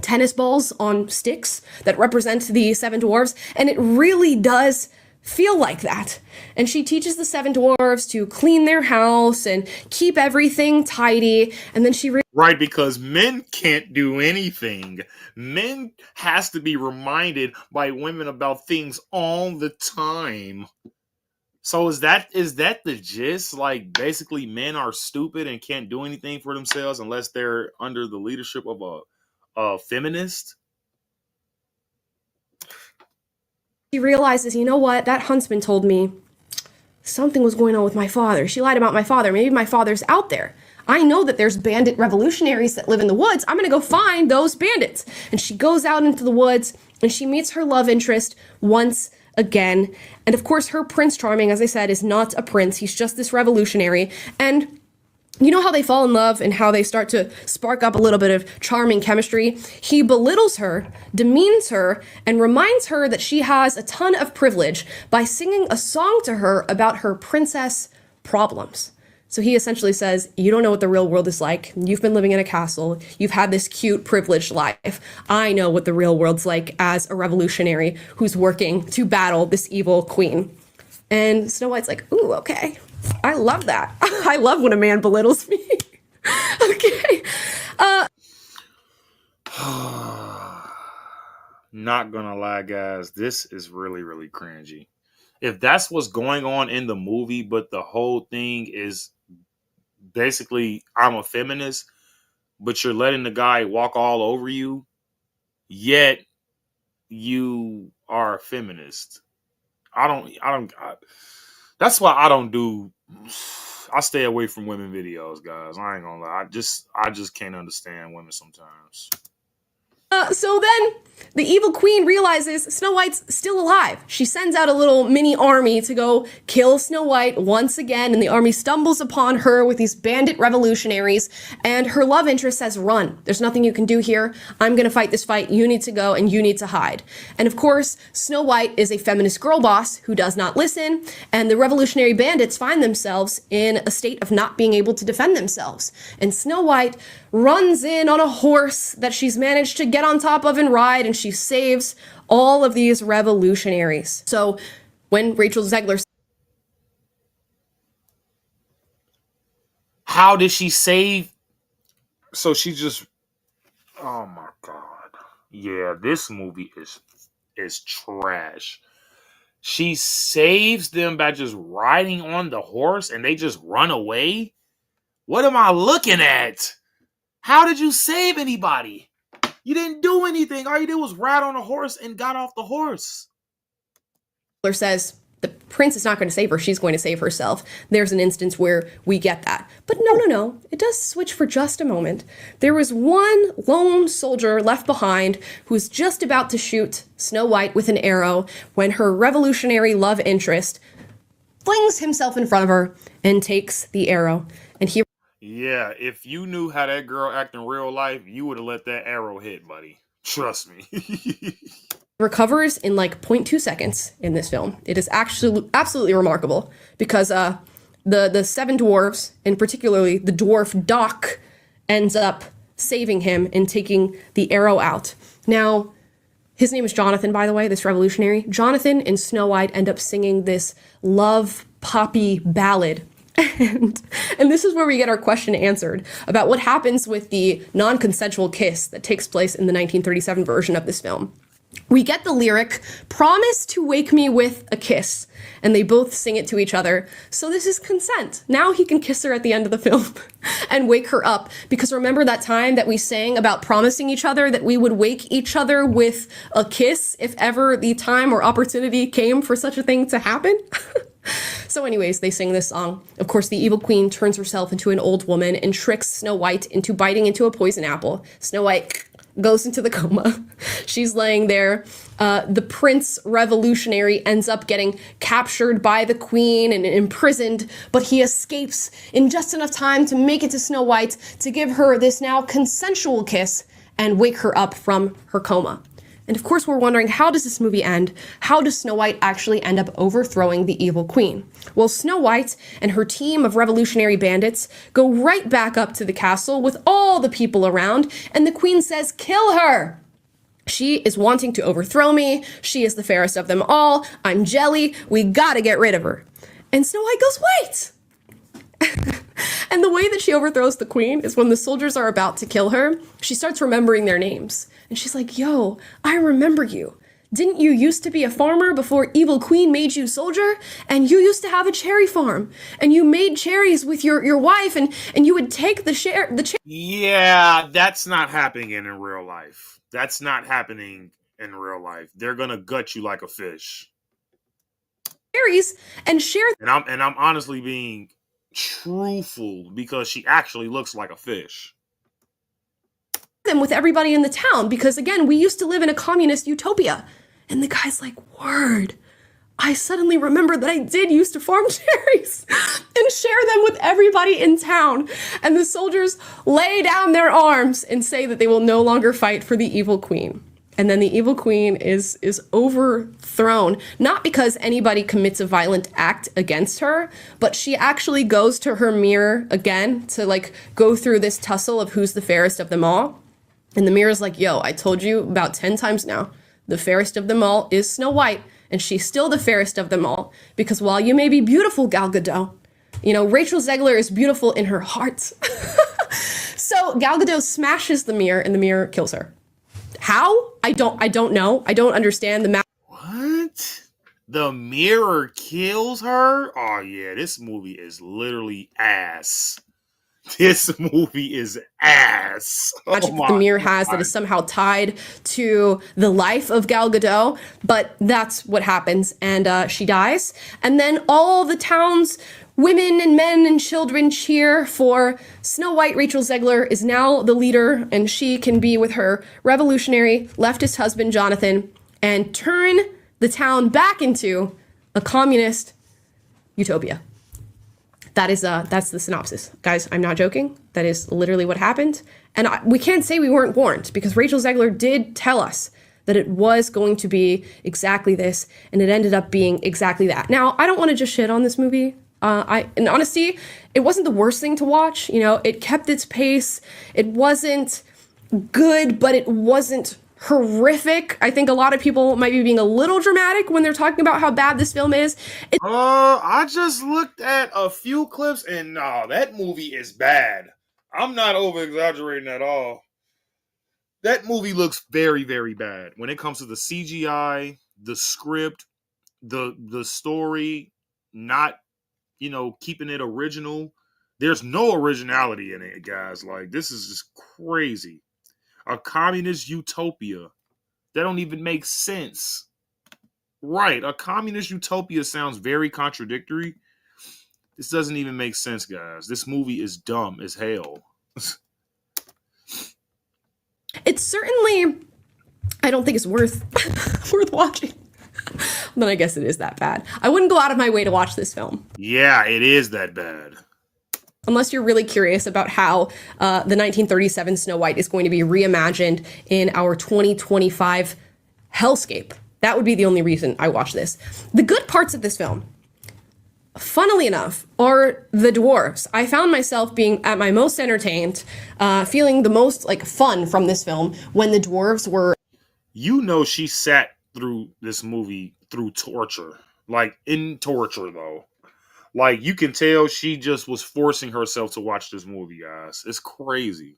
tennis balls on sticks that represent the seven dwarves, and it really does feel like that. And she teaches the seven dwarves to clean their house and keep everything tidy, and then she right, because men can't do anything. Men has to be reminded by women about things all the time. So is that the gist? Like, basically men are stupid and can't do anything for themselves unless they're under the leadership of a feminist? She realizes, you know what, that huntsman told me something was going on with my father. She lied about my father. Maybe my father's out there. I know that there's bandit revolutionaries that live in the woods. I'm going to go find those bandits. And she goes out into the woods and she meets her love interest once again. And of course, her Prince Charming, as I said, is not a prince. He's just this revolutionary. And you know how they fall in love and how they start to spark up a little bit of charming chemistry? He belittles her, demeans her, and reminds her that she has a ton of privilege by singing a song to her about her princess problems. So he essentially says, you don't know what the real world is like. You've been living in a castle. You've had this cute, privileged life. I know what the real world's like as a revolutionary who's working to battle this evil queen. And Snow White's like, ooh, okay. I love that. I love when a man belittles me. Okay. Not gonna lie, guys. This is really, really cringy. If that's what's going on in the movie, but the whole thing is basically, I'm a feminist, but you're letting the guy walk all over you, yet you are a feminist. That's why I stay away from women videos, guys. I ain't gonna lie. I just can't understand women sometimes. So then the evil queen realizes Snow White's still alive. She sends out a little mini army to go kill Snow White once again, and the army stumbles upon her with these bandit revolutionaries, and her love interest says, run. There's nothing you can do here. I'm gonna fight this fight. You need to go and you need to hide. And of course, Snow White is a feminist girl boss who does not listen, and the revolutionary bandits find themselves in a state of not being able to defend themselves. And Snow White runs in on a horse that she's managed to get on top of and ride, and she saves all of these revolutionaries. So when Rachel Zegler... How did she save? So she just... Oh my God. Yeah, this movie is trash. She saves them by just riding on the horse and they just run away? What am I looking at? How did you save anybody? You didn't do anything. All you did was ride on a horse and got off the horse. Says the prince is not going to save her. She's going to save herself. There's an instance where we get that. But no. It does switch for just a moment. There was one lone soldier left behind who's just about to shoot Snow White with an arrow when her revolutionary love interest flings himself in front of her and takes the arrow. And he... Yeah, if you knew how that girl acted in real life, you would have let that arrow hit, buddy. Trust me. recovers in like 0.2 seconds in this film. It is actually absolutely remarkable because the seven dwarves, and particularly the dwarf Doc, ends up saving him and taking the arrow out. Now, his name is Jonathan, by the way, this revolutionary. Jonathan and Snow White end up singing this love poppy ballad. And this is where we get our question answered about what happens with the non-consensual kiss that takes place in the 1937 version of this film. We get the lyric, "Promise to wake me with a kiss." And they both sing it to each other. So this is consent. Now he can kiss her at the end of the film and wake her up. Because remember that time that we sang about promising each other that we would wake each other with a kiss if ever the time or opportunity came for such a thing to happen? So anyways, they sing this song. Of course, the evil queen turns herself into an old woman and tricks Snow White into biting into a poison apple. Snow White goes into the coma. She's laying there. The prince revolutionary ends up getting captured by the queen and imprisoned, but he escapes in just enough time to make it to Snow White to give her this now consensual kiss and wake her up from her coma. And of course, we're wondering, how does this movie end? How does Snow White actually end up overthrowing the evil queen? Well, Snow White and her team of revolutionary bandits go right back up to the castle with all the people around, and the queen says, "Kill her! She is wanting to overthrow me. She is the fairest of them all. I'm jelly. We gotta get rid of her." And Snow White goes, "Wait!" And the way that she overthrows the queen is when the soldiers are about to kill her, she starts remembering their names. And she's like, "Yo, I remember you. Didn't you used to be a farmer before evil queen made you soldier? And you used to have a cherry farm. And you made cherries with your wife, and you would take the Yeah, that's not happening in real life. That's not happening in real life. They're gonna gut you like a fish. cherries and share And I'm honestly being truthful because she actually looks like a fish. them with everybody in the town. Because again, we used to live in a communist utopia." And the guy's like, "Word. I suddenly remembered that I did used to farm cherries and share them with everybody in town." And the soldiers lay down their arms and say that they will no longer fight for the evil queen. And then the evil queen is overthrown, not because anybody commits a violent act against her, but she actually goes to her mirror again to like go through this tussle of who's the fairest of them all. And the mirror's like, "Yo, I told you about 10 times now. The fairest of them all is Snow White, and she's still the fairest of them all. Because while you may be beautiful, Gal Gadot, Rachel Zegler is beautiful in her heart." So Gal Gadot smashes the mirror, and the mirror kills her. How? I don't know. I don't understand the math. What? The mirror kills her? Oh yeah, this movie is literally ass. This movie is ass. Magic that the mirror has that is somehow tied to the life of Gal Gadot, but that's what happens, and she dies. And then all the town's women and men and children cheer for Snow White. Rachel Zegler is now the leader, and she can be with her revolutionary leftist husband, Jonathan, and turn the town back into a communist utopia. That's the synopsis. Guys, I'm not joking. That is literally what happened. And we can't say we weren't warned, because Rachel Zegler did tell us that it was going to be exactly this, and it ended up being exactly that. Now, I don't want to just shit on this movie. In honesty, it wasn't the worst thing to watch. It kept its pace. It wasn't good, but it wasn't horrific. I think a lot of people might be being a little dramatic when they're talking about how bad this film is. I just looked at a few clips, and no, that movie is bad. I'm not over-exaggerating at all. That movie looks very, very bad. When it comes to the CGI, the script, the story, not, keeping it original. There's no originality in it, guys. Like, this is just crazy. A communist utopia. That don't even make sense. Right, a communist utopia sounds very contradictory. This doesn't even make sense, guys. This movie is dumb as hell. It's certainly, I don't think it's worth watching. Then I guess it is that bad. I wouldn't go out of my way to watch this film. Yeah, it is that bad. Unless you're really curious about how the 1937 Snow White is going to be reimagined in our 2025 hellscape. That would be the only reason I watch this. The good parts of this film, funnily enough, are the dwarves. I found myself being at my most entertained, feeling the most fun from this film when the dwarves were. She sat through this movie through torture. In torture, though. You can tell she just was forcing herself to watch this movie, guys. It's crazy.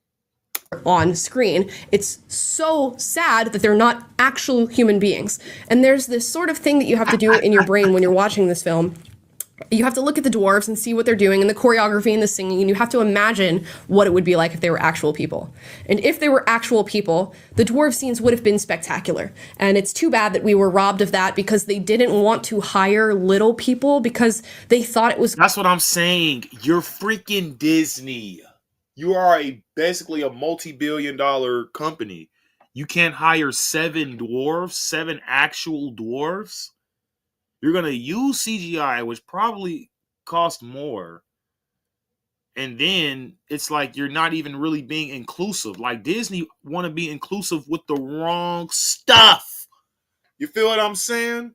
on screen. It's so sad that they're not actual human beings. And there's this sort of thing that you have to do in your brain when you're watching this film. You have to look at the dwarves and see what they're doing and the choreography and the singing, and you have to imagine what it would be like if they were actual people. And if they were actual people, the dwarf scenes would have been spectacular. And it's too bad that we were robbed of that because they didn't want to hire little people because they thought it was... That's what I'm saying. You're freaking Disney. You are basically a multi-billion-dollar company. You can't hire 7 dwarves, 7 actual dwarves. You're going to use CGI, which probably cost more. And then it's like you're not even really being inclusive. Like Disney want to be inclusive with the wrong stuff. You feel what I'm saying?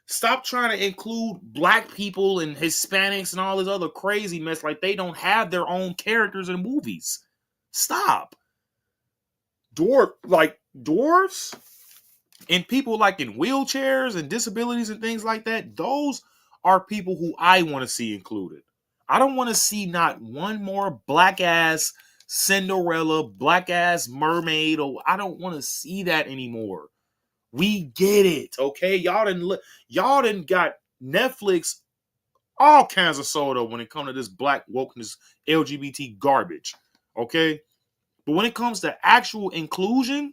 Stop trying to include black people and Hispanics and all this other crazy mess like they don't have their own characters in movies. Stop. Dwarves and people like in wheelchairs and disabilities and things like that, those are people who I want to see included. I don't want to see not one more black ass Cinderella, black ass mermaid. I don't want to see that anymore. We get it, okay? Y'all done got Netflix all kinds of soda when it comes to this black wokeness LGBT garbage, okay? But when it comes to actual inclusion,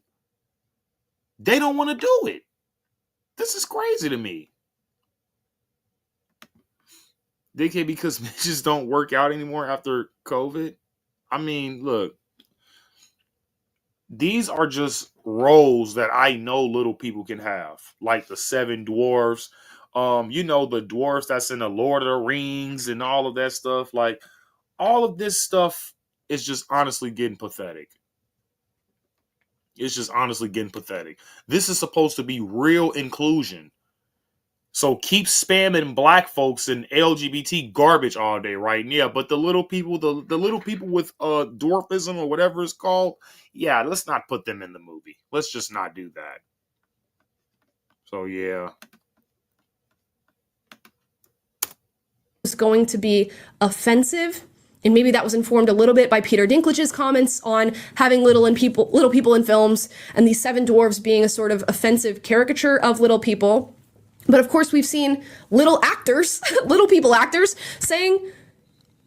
they don't want to do it. This is crazy to me. Because bitches don't work out anymore after COVID. I mean, look. These are just roles that I know little people can have. Like the 7 dwarves. The dwarves that's in the Lord of the Rings and all of that stuff. Like, all of this stuff is just honestly getting pathetic. It's just honestly getting pathetic. This is supposed to be real inclusion. So keep spamming black folks and LGBT garbage all day, right? Yeah, but the little people, the little people with dwarfism or whatever it's called, yeah, let's not put them in the movie. Let's just not do that. So yeah. It's going to be offensive. And maybe that was informed a little bit by Peter Dinklage's comments on having little people in films and these 7 dwarves being a sort of offensive caricature of little people. But of course, we've seen little people actors saying,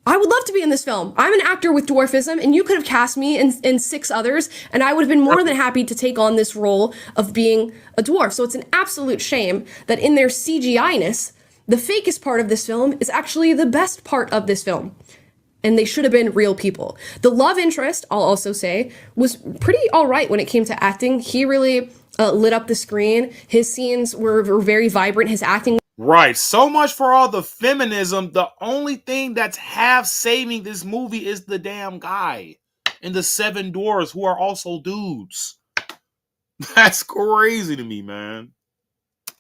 I would love to be in this film. I'm an actor with dwarfism, and you could have cast me in 6 others, and I would have been more than happy to take on this role of being a dwarf. So it's an absolute shame that in their CGI-ness, the fakest part of this film is actually the best part of this film. And they should have been real people. The love interest, I'll also say, was pretty all right when it came to acting. He really lit up the screen. His scenes were very vibrant. His acting. Right. So much for all the feminism. The only thing that's half saving this movie is the damn guy and the 7 dwarves who are also dudes. That's crazy to me, man.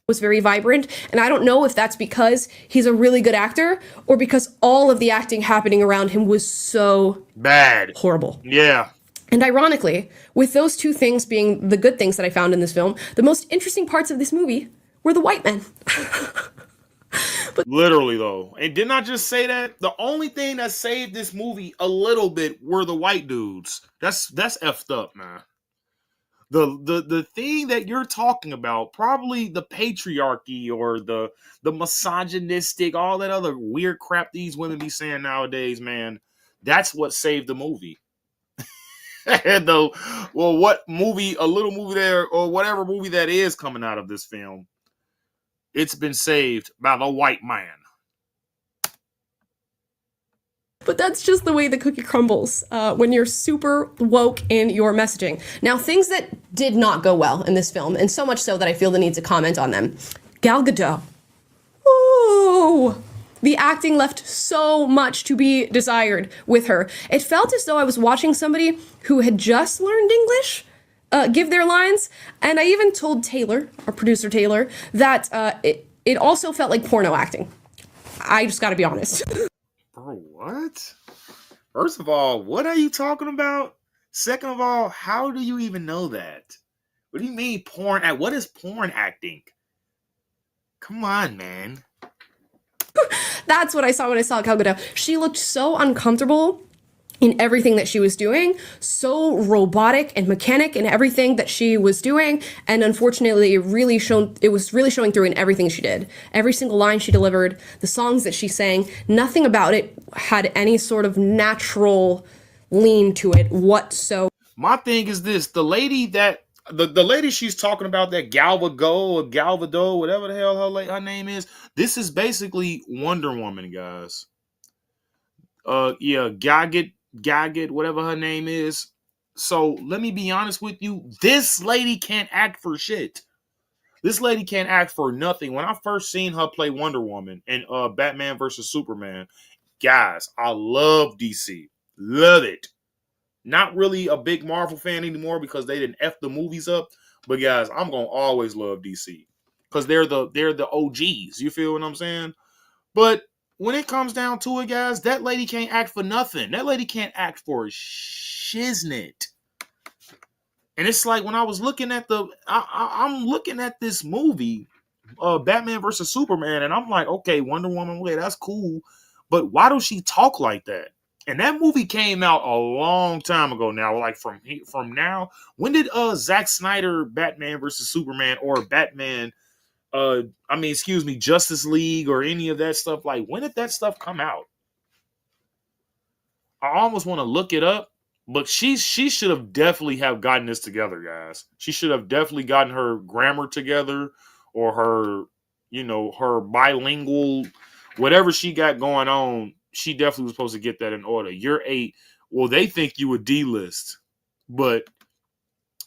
Was very vibrant, and I don't know if that's because he's a really good actor or because all of the acting happening around him was so bad, horrible. Yeah. And ironically, with those 2 things being the good things that I found in this film, the most interesting parts of this movie were the white men. But literally though, and didn't I just say that? The only thing that saved this movie a little bit were the white dudes. That's effed up, man. The thing that you're talking about, probably the patriarchy or the misogynistic, all that other weird crap these women be saying nowadays, man, that's what saved the movie. Though, well, what movie, a little movie there, or whatever movie that is coming out of this film, it's been saved by the white man. But that's just the way the cookie crumbles when you're super woke in your messaging. Now, things that did not go well in this film, and so much so that I feel the need to comment on them. Gal Gadot. Ooh. The acting left so much to be desired with her. It felt as though I was watching somebody who had just learned English give their lines. And I even told Taylor, our producer Taylor, that it also felt like porno acting. I just gotta be honest. Bro, what? First of all, what are you talking about? Second of all, how do you even know that? What do you mean porn act? What is porn acting? Come on, man. That's what I saw when I saw Gal Gadot. She looked so uncomfortable in everything that she was doing, so robotic and mechanic in everything that she was doing, and unfortunately it was really showing through in everything she did. Every single line she delivered, the songs that she sang, nothing about it had any sort of natural lean to it whatsoever. My thing is this: the lady that the lady she's talking about, that Galvado or Galvado, whatever the hell her name is, this is basically Wonder Woman, guys. Yeah, Gaget, whatever her name is. So let me be honest with you. This lady can't act for shit. This lady can't act for nothing. When I first seen her play Wonder Woman in Batman versus Superman, guys, I love DC. Love it. Not really a big Marvel fan anymore because they didn't F the movies up. But guys, I'm gonna always love DC. Because they're the OGs. You feel what I'm saying? But when it comes down to it, guys, that lady can't act for nothing. That lady can't act for shiznit. And it's like when I was looking at I'm looking at this movie, Batman versus Superman, and I'm like, okay, Wonder Woman, wait, that's cool, but why does she talk like that? And that movie came out a long time ago now. Like from now, when did Zack Snyder Batman versus Superman or Batman? Justice League or any of that stuff? Like, when did that stuff come out? I almost want to look it up, but she should have definitely have gotten this together, guys. She should have definitely gotten her grammar together, or her bilingual, whatever she got going on. She definitely was supposed to get that in order. They think you a D-list, but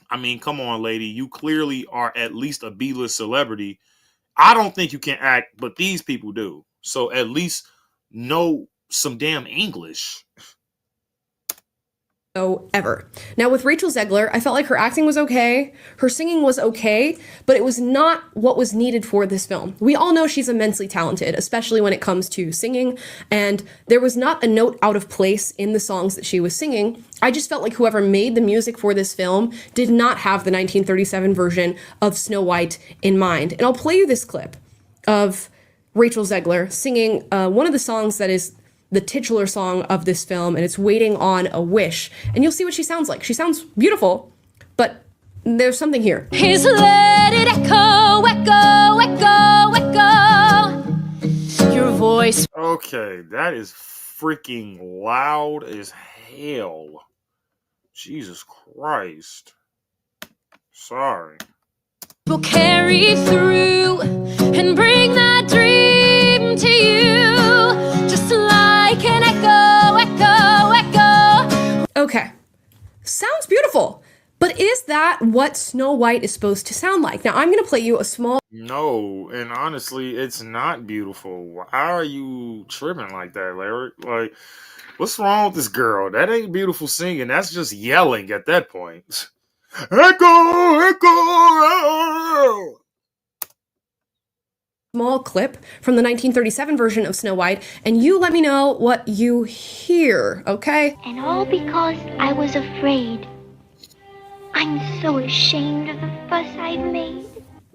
I mean, come on, lady. You clearly are at least a B-list celebrity. I don't think you can act, but these people do. So at least know some damn English. Ever. Now with Rachel Zegler, I felt like her acting was okay, her singing was okay, but it was not what was needed for this film. We all know she's immensely talented, especially when it comes to singing, and there was not a note out of place in the songs that she was singing. I just felt like whoever made the music for this film did not have the 1937 version of Snow White in mind. And I'll play you this clip of Rachel Zegler singing one of the songs that is the titular song of this film, and it's Waiting on a Wish. And you'll see what she sounds like. She sounds beautiful, but there's something here. Here's let it echo, echo, echo, echo. Your voice. Okay, that is freaking loud as hell. Jesus Christ. Sorry. Will carry through and bring that dream to you. Just like an echo, echo, echo. Okay. Sounds beautiful. But is that what Snow White is supposed to sound like? Now, I'm going to play you a small... No, and honestly, it's not beautiful. Why are you tripping like that, Larry? Like, what's wrong with this girl? That ain't beautiful singing. That's just yelling at that point. Echo, echo! Small clip from the 1937 version of Snow White, and you let me know what you hear, okay? And all because I was afraid. I'm so ashamed of the fuss I've made.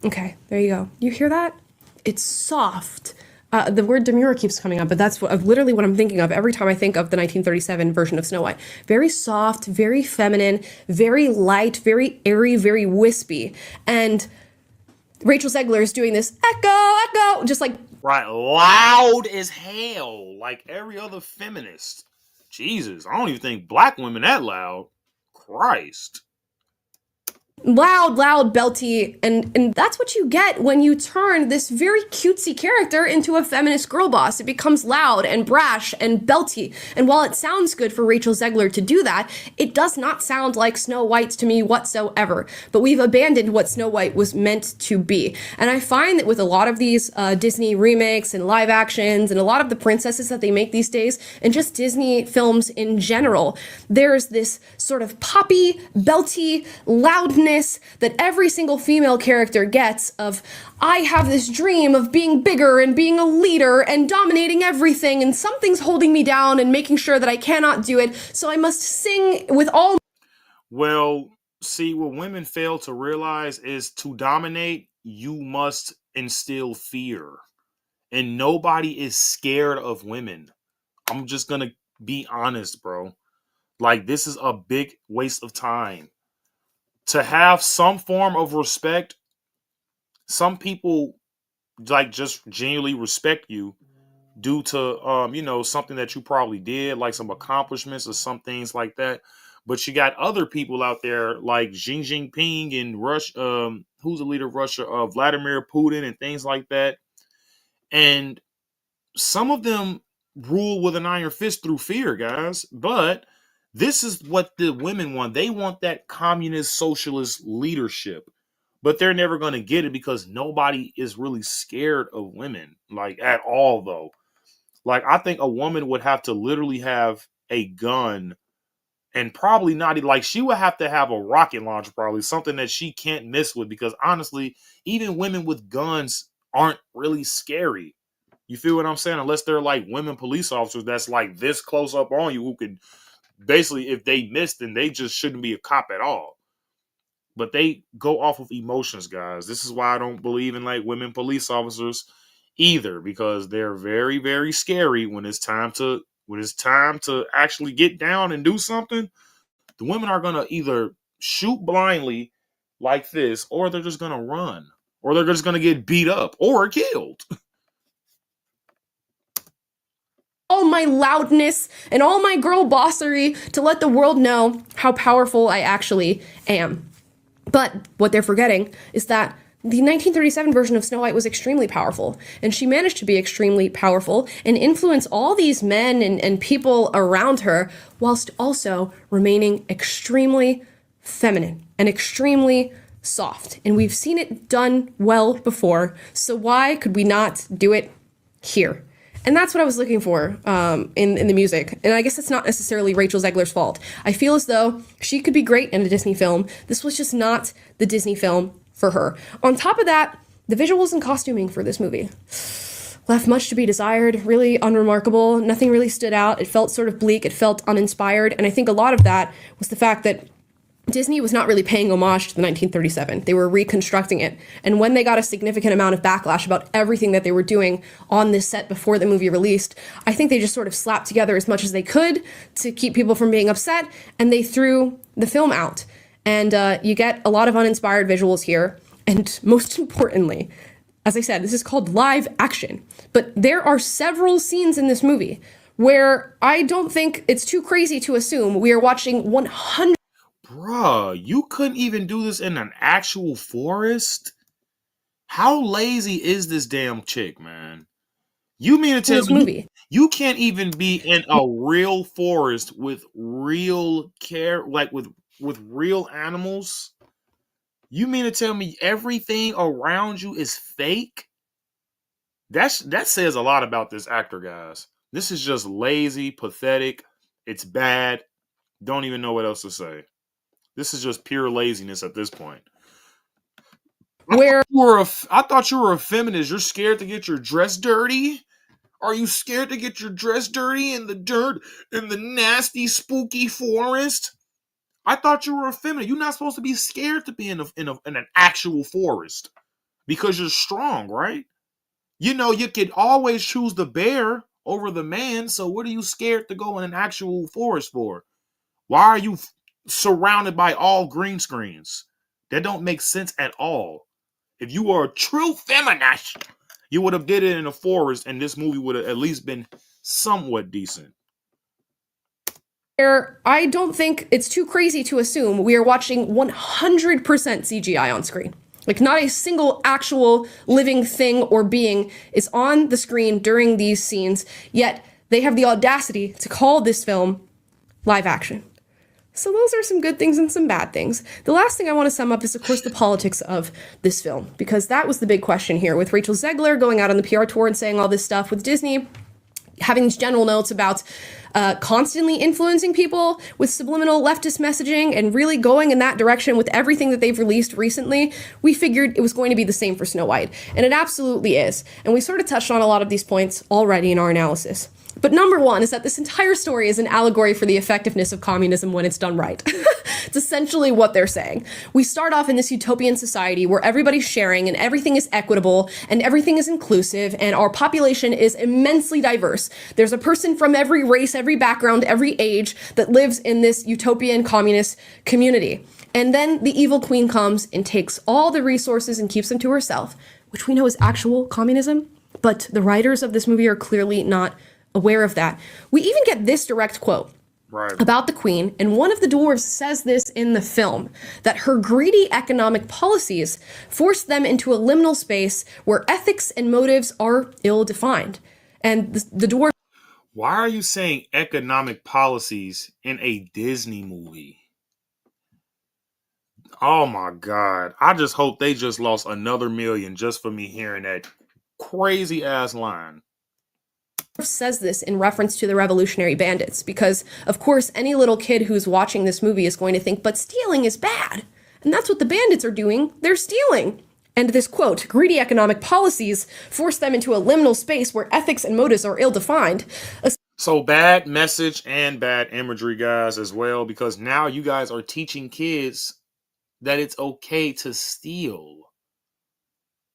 Okay, there you go. You hear that? It's soft. The word demure keeps coming up, but that's literally what I'm thinking of every time I think of the 1937 version of Snow White. Very soft, very feminine, very light, very airy, very wispy. And Rachel Zegler is doing this echo, echo, just like... Right, loud as hell, like every other feminist. Jesus, I don't even think black women that loud. Christ. Loud, belty, and that's what you get when you turn this very cutesy character into a feminist girl boss. It becomes loud and brash and belty, and while it sounds good for Rachel Zegler to do that, it does not sound like Snow White to me whatsoever. But we've abandoned what Snow White was meant to be, and I find that with a lot of these Disney remakes and live actions and a lot of the princesses that they make these days, and just Disney films in general, there's this sort of poppy, belty, loudness that every single female character gets of, I have this dream of being bigger and being a leader and dominating everything, and something's holding me down and making sure that I cannot do it, so I must sing with all... Well, see, what women fail to realize is to dominate, you must instill fear. And nobody is scared of women. I'm just gonna be honest, bro. Like, this is a big waste of time. To have some form of respect, some people like just genuinely respect you due to something that you probably did, like some accomplishments or some things like that. But you got other people out there like Xi Jinping and Russia, who's the leader of Russia, Vladimir Putin and things like that. And some of them rule with an iron fist through fear, guys. But this is what the women want. They want that communist socialist leadership. But they're never going to get it because nobody is really scared of women, like at all, though. Like, I think a woman would have to literally have a gun and probably not, like, she would have to have a rocket launcher, probably something that she can't miss with, because honestly, even women with guns aren't really scary. You feel what I'm saying? Unless they're like women police officers that's like this close up on you, who could basically, if they miss, then they just shouldn't be a cop at all. But they go off of emotions, guys. This is why I don't believe in like women police officers either, because they're very, very scary when it's time to actually get down and do something. The women are gonna either shoot blindly like this, or they're just gonna run, or they're just gonna get beat up or killed. All my loudness and all my girl bossery to let the world know how powerful I actually am. But what they're forgetting is that the 1937 version of Snow White was extremely powerful, and she managed to be extremely powerful and influence all these men and people around her, whilst also remaining extremely feminine and extremely soft. And we've seen it done well before, so why could we not do it here? And that's what I was looking for in the music. And I guess it's not necessarily Rachel Zegler's fault. I feel as though she could be great in a Disney film. This was just not the Disney film for her. On top of that, the visuals and costuming for this movie left much to be desired, really unremarkable. Nothing really stood out. It felt sort of bleak. It felt uninspired. And I think a lot of that was the fact that Disney was not really paying homage to the 1937. They were reconstructing it. And when they got a significant amount of backlash about everything that they were doing on this set before the movie released, I think they just sort of slapped together as much as they could to keep people from being upset, and they threw the film out. And you get a lot of uninspired visuals here. And most importantly, as I said, this is called live action. But there are several scenes in this movie where I don't think it's too crazy to assume we are watching 100. Bruh, you couldn't even do this in an actual forest? How lazy is this damn chick, man? You mean to tell me you can't even be in a real forest with real care, like with real animals? You mean to tell me everything around you is fake? That says a lot about this actor, guys. This is just lazy, pathetic. It's bad. Don't even know what else to say. This is just pure laziness at this point. I thought you were a feminist. You're scared to get your dress dirty? Are you scared to get your dress dirty in the dirt, in the nasty, spooky forest? I thought you were a feminist. You're not supposed to be scared to be in an actual forest because you're strong, right? You know, you could always choose the bear over the man, so what are you scared to go in an actual forest for? Why are you surrounded by all green screens? That don't make sense at all. If you were a true feminist, you would have did it in a forest, and this movie would have at least been somewhat decent. I don't think it's too crazy to assume we are watching 100% CGI on screen. Like, not a single actual living thing or being is on the screen during these scenes, yet they have the audacity to call this film live action. So those are some good things and some bad things. The last thing I want to sum up is, of course, the politics of this film, because that was the big question here, with Rachel Zegler going out on the PR tour and saying all this stuff, with Disney having these general notes about constantly influencing people with subliminal leftist messaging and really going in that direction with everything that they've released recently. We figured it was going to be the same for Snow White, and it absolutely is. And we sort of touched on a lot of these points already in our analysis. But number one is that this entire story is an allegory for the effectiveness of communism when it's done right. It's essentially what they're saying. We start off in this utopian society where everybody's sharing and everything is equitable and everything is inclusive and our population is immensely diverse. There's a person from every race, every background, every age that lives in this utopian communist community. And then the evil queen comes and takes all the resources and keeps them to herself, which we know is actual communism. But the writers of this movie are clearly not aware of that. We even get this direct quote about the queen, and one of the dwarves says this in the film, that her greedy economic policies forced them into a liminal space where ethics and motives are ill-defined. And the dwarf... Why are you saying economic policies in a Disney movie? Oh my God. I just hope they just lost another million just for me hearing that crazy ass line. Says this in reference to the Revolutionary Bandits, because of course any little kid who's watching this movie is going to think, but stealing is bad. And that's what the bandits are doing. They're stealing. And this quote, greedy economic policies force them into a liminal space where ethics and motives are ill-defined. So bad message and bad imagery, guys, as well, because now you guys are teaching kids that it's okay to steal.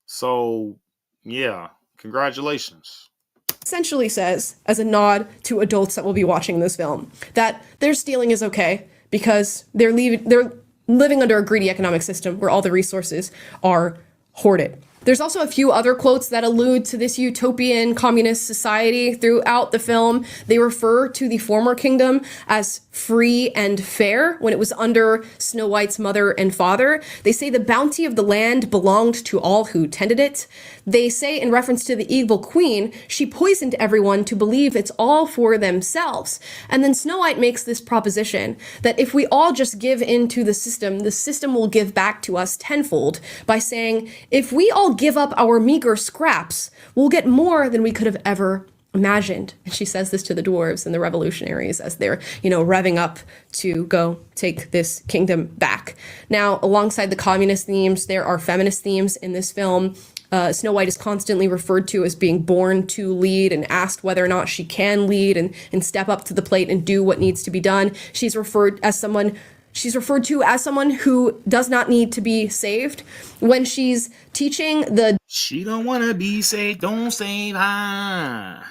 So, yeah, congratulations. Essentially says, as a nod to adults that will be watching this film, that their stealing is okay because they're living under a greedy economic system where all the resources are hoarded. There's also a few other quotes that allude to this utopian communist society throughout the film. They refer to the former kingdom as free and fair when it was under Snow White's mother and father. They say the bounty of the land belonged to all who tended it. They say, in reference to the evil queen, she poisoned everyone to believe it's all for themselves. And then Snow White makes this proposition that if we all just give in to the system will give back to us tenfold by saying, if we all give up our meager scraps, we'll get more than we could have ever imagined. And she says this to the dwarves and the revolutionaries as they're, revving up to go take this kingdom back. Now, alongside the communist themes, there are feminist themes in this film. Snow White is constantly referred to as being born to lead and asked whether or not she can lead and step up to the plate and do what needs to be done. She's referred to as someone who does not need to be saved. When she's teaching the... She don't want to be saved, don't save her.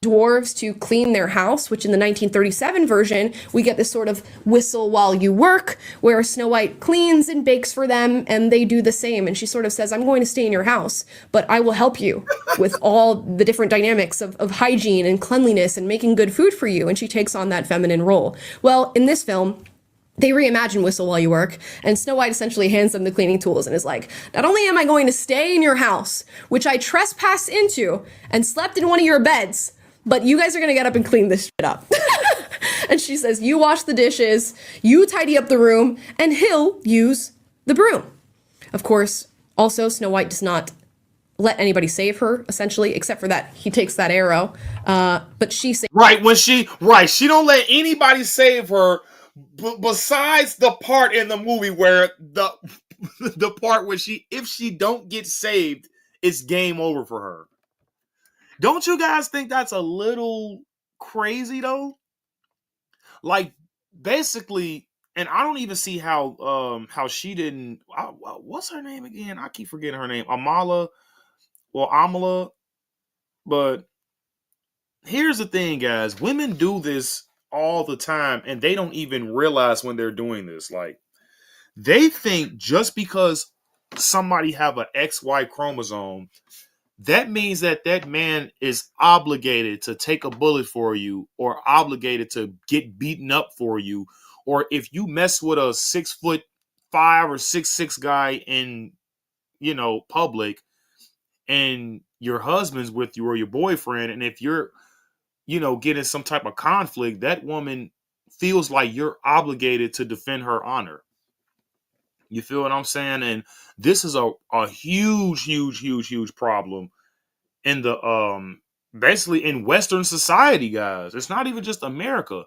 Dwarves to clean their house, which in the 1937 version, we get this sort of whistle while you work, where Snow White cleans and bakes for them, and they do the same. And she sort of says, I'm going to stay in your house, but I will help you with all the different dynamics of hygiene and cleanliness and making good food for you. And she takes on that feminine role. Well, in this film, they reimagine Whistle While You Work, and Snow White essentially hands them the cleaning tools and is like, not only am I going to stay in your house, which I trespassed into and slept in one of your beds, but you guys are going to get up and clean this shit up. And she says, you wash the dishes, you tidy up the room, and he'll use the broom. Of course, also, Snow White does not let anybody save her, essentially, except for that he takes that arrow. But she saves... She don't let anybody save her, besides the part in the movie where the part where if she don't get saved, it's game over for her. Don't you guys think that's a little crazy though? Like, basically, and I don't even see how she didn't. What's her name again? I keep forgetting her name. Amala. But here's the thing, guys. Women do this all the time, and they don't even realize when they're doing this. Like, they think just because somebody have an XY chromosome, that means that man is obligated to take a bullet for you, or obligated to get beaten up for you. Or if you mess with a 6'5" or 6'6" guy in, public, and your husband's with you or your boyfriend, and if you're, getting some type of conflict, that woman feels like you're obligated to defend her honor. You feel what I'm saying? And this is a huge problem in the basically in Western society, guys. It's not even just America.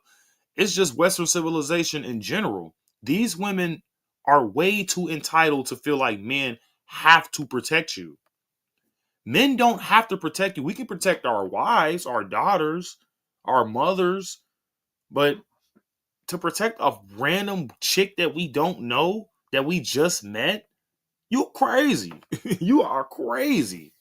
It's just Western civilization in general. These women are way too entitled to feel like men have to protect you. Men don't have to protect you. We can protect our wives, our daughters, our mothers, but to protect a random chick that we don't know, that we just met, you're crazy. You are crazy.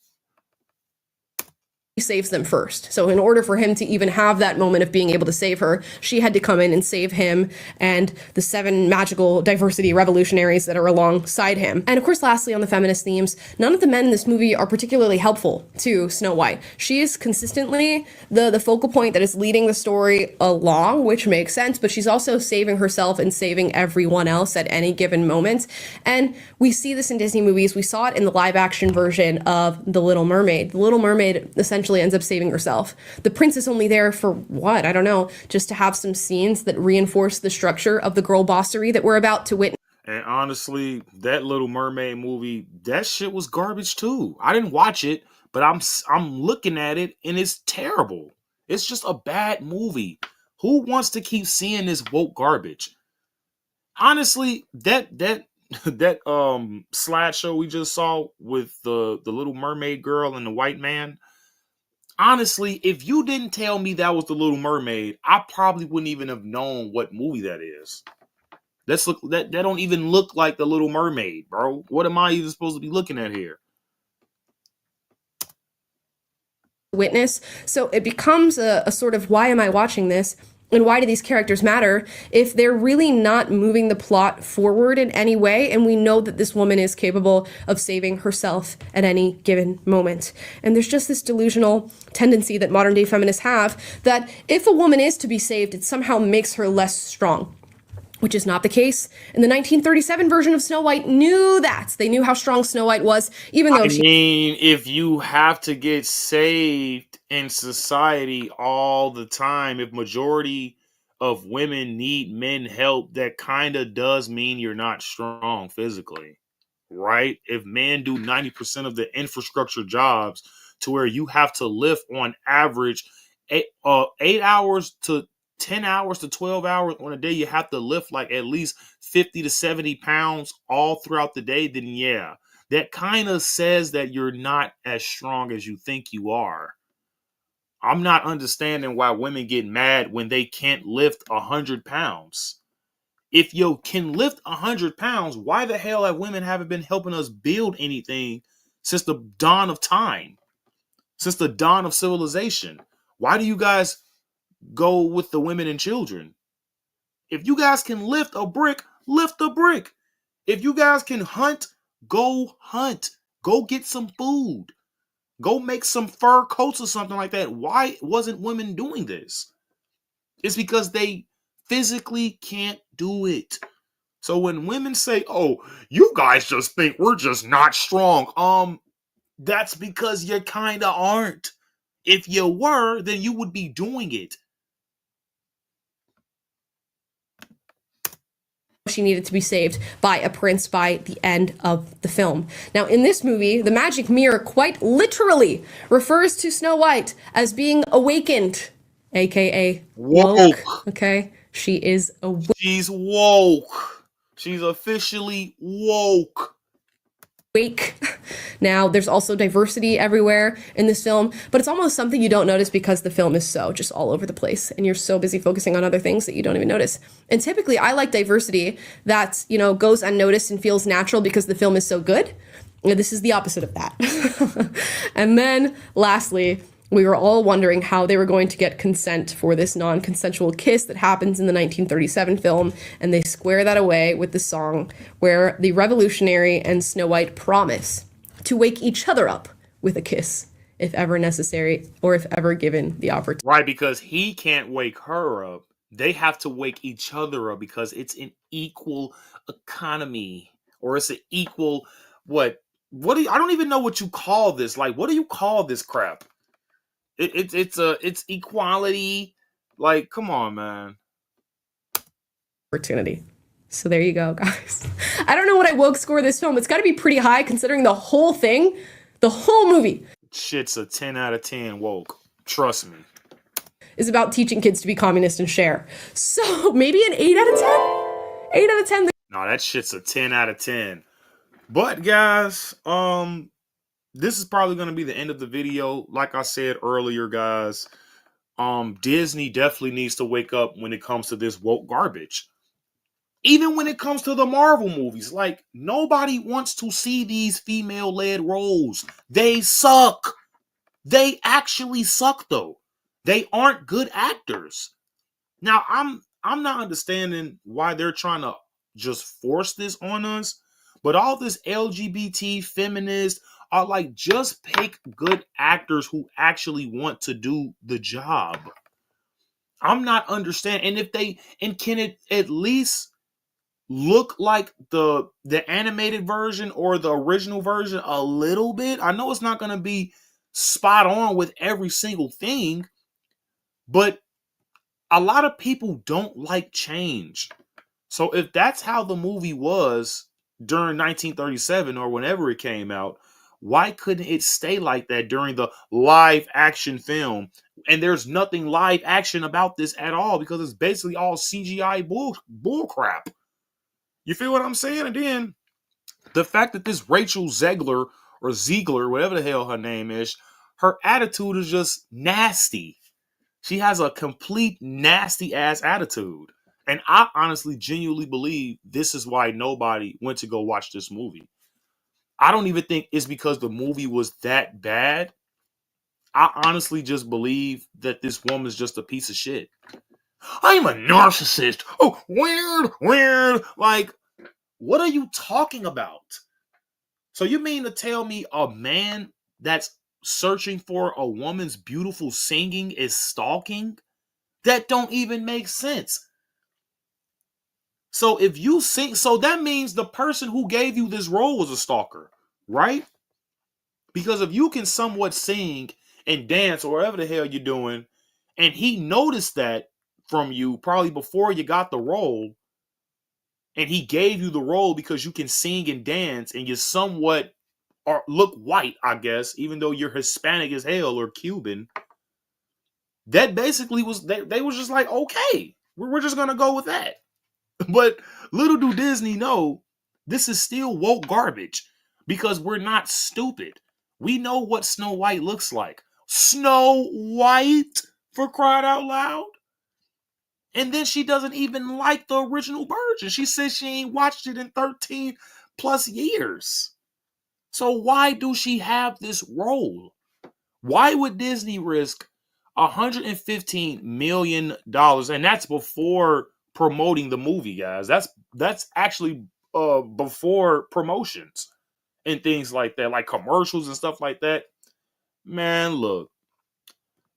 He saves them first. So in order for him to even have that moment of being able to save her, she had to come in and save him and the 7 magical diversity revolutionaries that are alongside him. And of course, lastly, on the feminist themes, none of the men in this movie are particularly helpful to Snow White. She is consistently the focal point that is leading the story along, which makes sense, but she's also saving herself and saving everyone else at any given moment. And we see this in Disney movies. We saw it in the live action version of The Little Mermaid. The Little Mermaid essentially ends up saving herself. The prince is only there for what? I don't know, just to have some scenes that reinforce the structure of the girl bossery that we're about to witness. And honestly, that Little Mermaid movie, that shit was garbage too. I didn't watch it, but I'm looking at it and it's terrible. It's just a bad movie. Who wants to keep seeing this woke garbage? Honestly, that slideshow we just saw with the Little Mermaid girl and the white man. Honestly, if you didn't tell me that was the Little Mermaid, I probably wouldn't even have known what movie that is. That don't even look like the Little Mermaid, bro. What am I even supposed to be looking at here? Witness. So it becomes a sort of, why am I watching this? And why do these characters matter if they're really not moving the plot forward in any way? And we know that this woman is capable of saving herself at any given moment. And there's just this delusional tendency that modern day feminists have that if a woman is to be saved, it somehow makes her less strong, which is not the case. And the 1937 version of Snow White knew that. They knew how strong Snow White was, even though I mean, if you have to get saved in society all the time, if majority of women need men help, that kind of does mean you're not strong physically, right? If men do 90% of the infrastructure jobs to where you have to lift on average 8 hours to 10 hours to 12 hours on a day, you have to lift like at least 50 to 70 pounds all throughout the day, then yeah, that kind of says that you're not as strong as you think you are. I'm not understanding why women get mad when they can't lift 100 pounds. If you can lift 100 pounds, why the hell have women haven't been helping us build anything since the dawn of time, since the dawn of civilization? Why do you guys go with the women and children? If you guys can lift a brick, lift a brick. If you guys can hunt, go hunt. Go get some food. Go make some fur coats or something like that. Why wasn't women doing this? It's because they physically can't do it. So when women say, "Oh, you guys just think we're just not strong," that's because you kind of aren't. If you were, then you would be doing it. she needed to be saved by a prince by the end of the film. Now, in this movie, the magic mirror quite literally refers to Snow White as being awakened, aka woke. Okay, she is awake. She's woke. She's officially woke. Now, there's also diversity everywhere in this film, but it's almost something you don't notice because the film is so just all over the place and you're so busy focusing on other things that you don't even notice. And typically, I like diversity that, goes unnoticed and feels natural because the film is so good. And this is the opposite of that. And then, lastly, we were all wondering how they were going to get consent for this non-consensual kiss that happens in the 1937 film, and they square that away with the song where the revolutionary and Snow White promise to wake each other up with a kiss, if ever necessary, or if ever given the opportunity. Right, because he can't wake her up. They have to wake each other up because it's an equal economy, or it's an equal, I don't even know what you call this. Like, what do you call this crap? It's equality. Like, come on, man. Opportunity. So there you go, guys. I don't know what I woke score this film. It's got to be pretty high considering the whole thing, the whole movie. Shit's a 10 out of 10 woke. Trust me. Is about teaching kids to be communist and share. So maybe an 8 out of 10? 8 out of 10. No, that shit's a 10 out of 10. But guys, this is probably going to be the end of the video. Like I said earlier, guys, Disney definitely needs to wake up when it comes to this woke garbage. Even when it comes to the Marvel movies, like, nobody wants to see these female-led roles. They suck. They actually suck, though. They aren't good actors. Now, I'm not understanding why they're trying to just force this on us, but all this LGBT feminist are like, just pick good actors who actually want to do the job. I'm not understanding. And can it at least look like the animated version or the original version a little bit? I know it's not going to be spot on with every single thing, but a lot of people don't like change. So if that's how the movie was during 1937 or whenever it came out, why couldn't it stay like that during the live action film? And there's nothing live action about this at all, because it's basically all CGI bull crap. You feel what I'm saying? And then the fact that this Rachel Zegler, or Ziegler, whatever the hell her name is, her attitude is just nasty. She has a complete nasty ass attitude. And I honestly, genuinely believe this is why nobody went to go watch this movie. I don't even think it's because the movie was that bad. I honestly just believe that this woman's just a piece of shit. I'm a narcissist. Oh, weird. Like, what are you talking about? So you mean to tell me a man that's searching for a woman's beautiful singing is stalking? That don't even make sense. So if you sing, so that means the person who gave you this role was a stalker, right? Because if you can somewhat sing and dance or whatever the hell you're doing, and he noticed that from you probably before you got the role, and he gave you the role because you can sing and dance and you somewhat or look white, I guess, even though you're Hispanic as hell or Cuban, that basically was, they was just like, okay, we're just gonna go with that. But little do Disney know, this is still woke garbage, because we're not stupid. We know what Snow White looks like. Snow White, for crying out loud. And then she doesn't even like the original version. She says she ain't watched it in 13 plus years. So why do she have this role? Why would Disney risk $115 million? And that's before promoting the movie, guys. That's actually before promotions and things like that, like commercials and stuff like that. Man, look,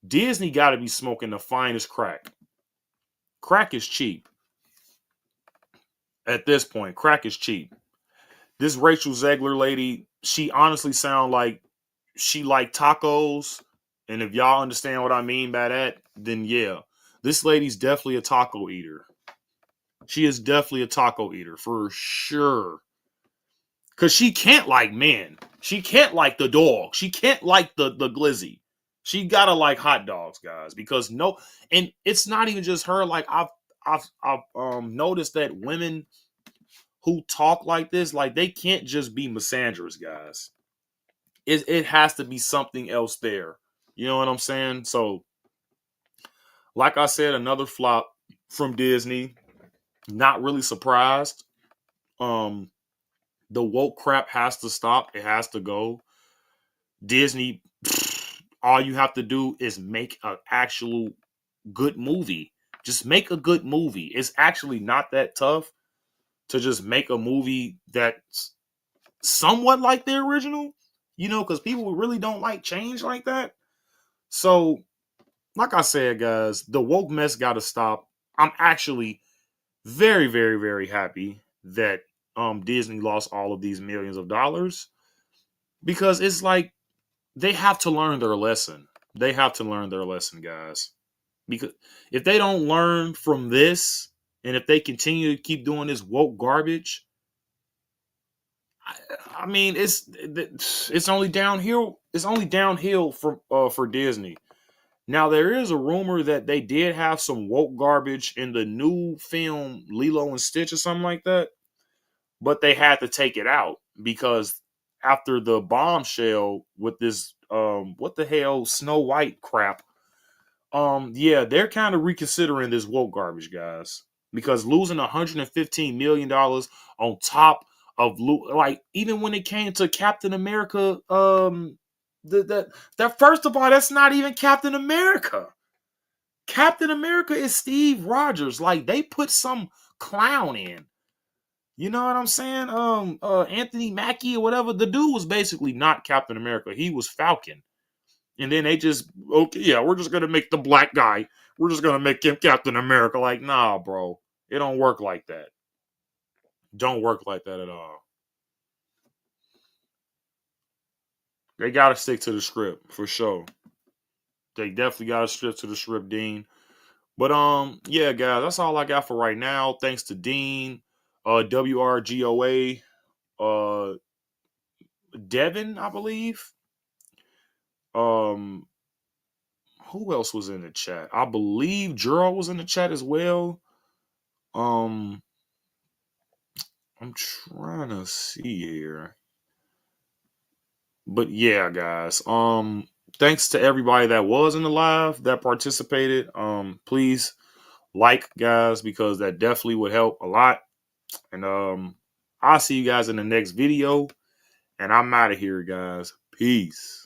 Disney got to be smoking the finest crack. Crack is cheap. At this point, crack is cheap. This Rachel Zegler lady, she honestly sound like she like tacos. And if y'all understand what I mean by that, then yeah, this lady's definitely a taco eater. She is definitely a taco eater for sure. Because she can't like men. She can't like the dog. She can't like the glizzy. She gotta like hot dogs, guys. Because no, and it's not even just her. Like I've noticed that women who talk like this, like they can't just be misandrous, guys. It has to be something else there. You know what I'm saying? So, like I said, another flop from Disney. Not really surprised. The woke crap has to stop. It has to go. Disney, all you have to do is make an actual good movie. Just make a good movie. It's actually not that tough to just make a movie that's somewhat like the original, you know, because people really don't like change like that. So, like I said, guys, the woke mess got to stop. I'm actually very, very, very happy that Disney lost all of these millions of dollars, because it's like they have to learn their lesson. They have to learn their lesson, guys. Because if they don't learn from this, and if they continue to keep doing this woke garbage, I mean, it's only downhill. It's only downhill for Disney. Now, there is a rumor that they did have some woke garbage in the new film Lilo and Stitch or something like that, but they had to take it out because after the bombshell with this what the hell Snow White crap, yeah, they're kind of reconsidering this woke garbage, guys, because losing $115 million on top of like even when it came to Captain America, that first of all, that's not even Captain America. Captain America is Steve Rogers. Like they put some clown in. You know what I'm saying? Anthony Mackie or whatever. The dude was basically not Captain America. He was Falcon. And then they just, okay, yeah, we're just gonna make the black guy. We're just gonna make him Captain America. Like, nah, bro. It don't work like that. Don't work like that at all. They gotta stick to the script for sure. They definitely gotta stick to the script, Dean. But yeah, guys, that's all I got for right now. Thanks to Dean, WRGOA, Devin, I believe. Who else was in the chat? I believe Gerald was in the chat as well. I'm trying to see here. But yeah, guys. Thanks to everybody that was in the live that participated. Please like, guys, because that definitely would help a lot. And I'll see you guys in the next video. And I'm out of here, guys. Peace.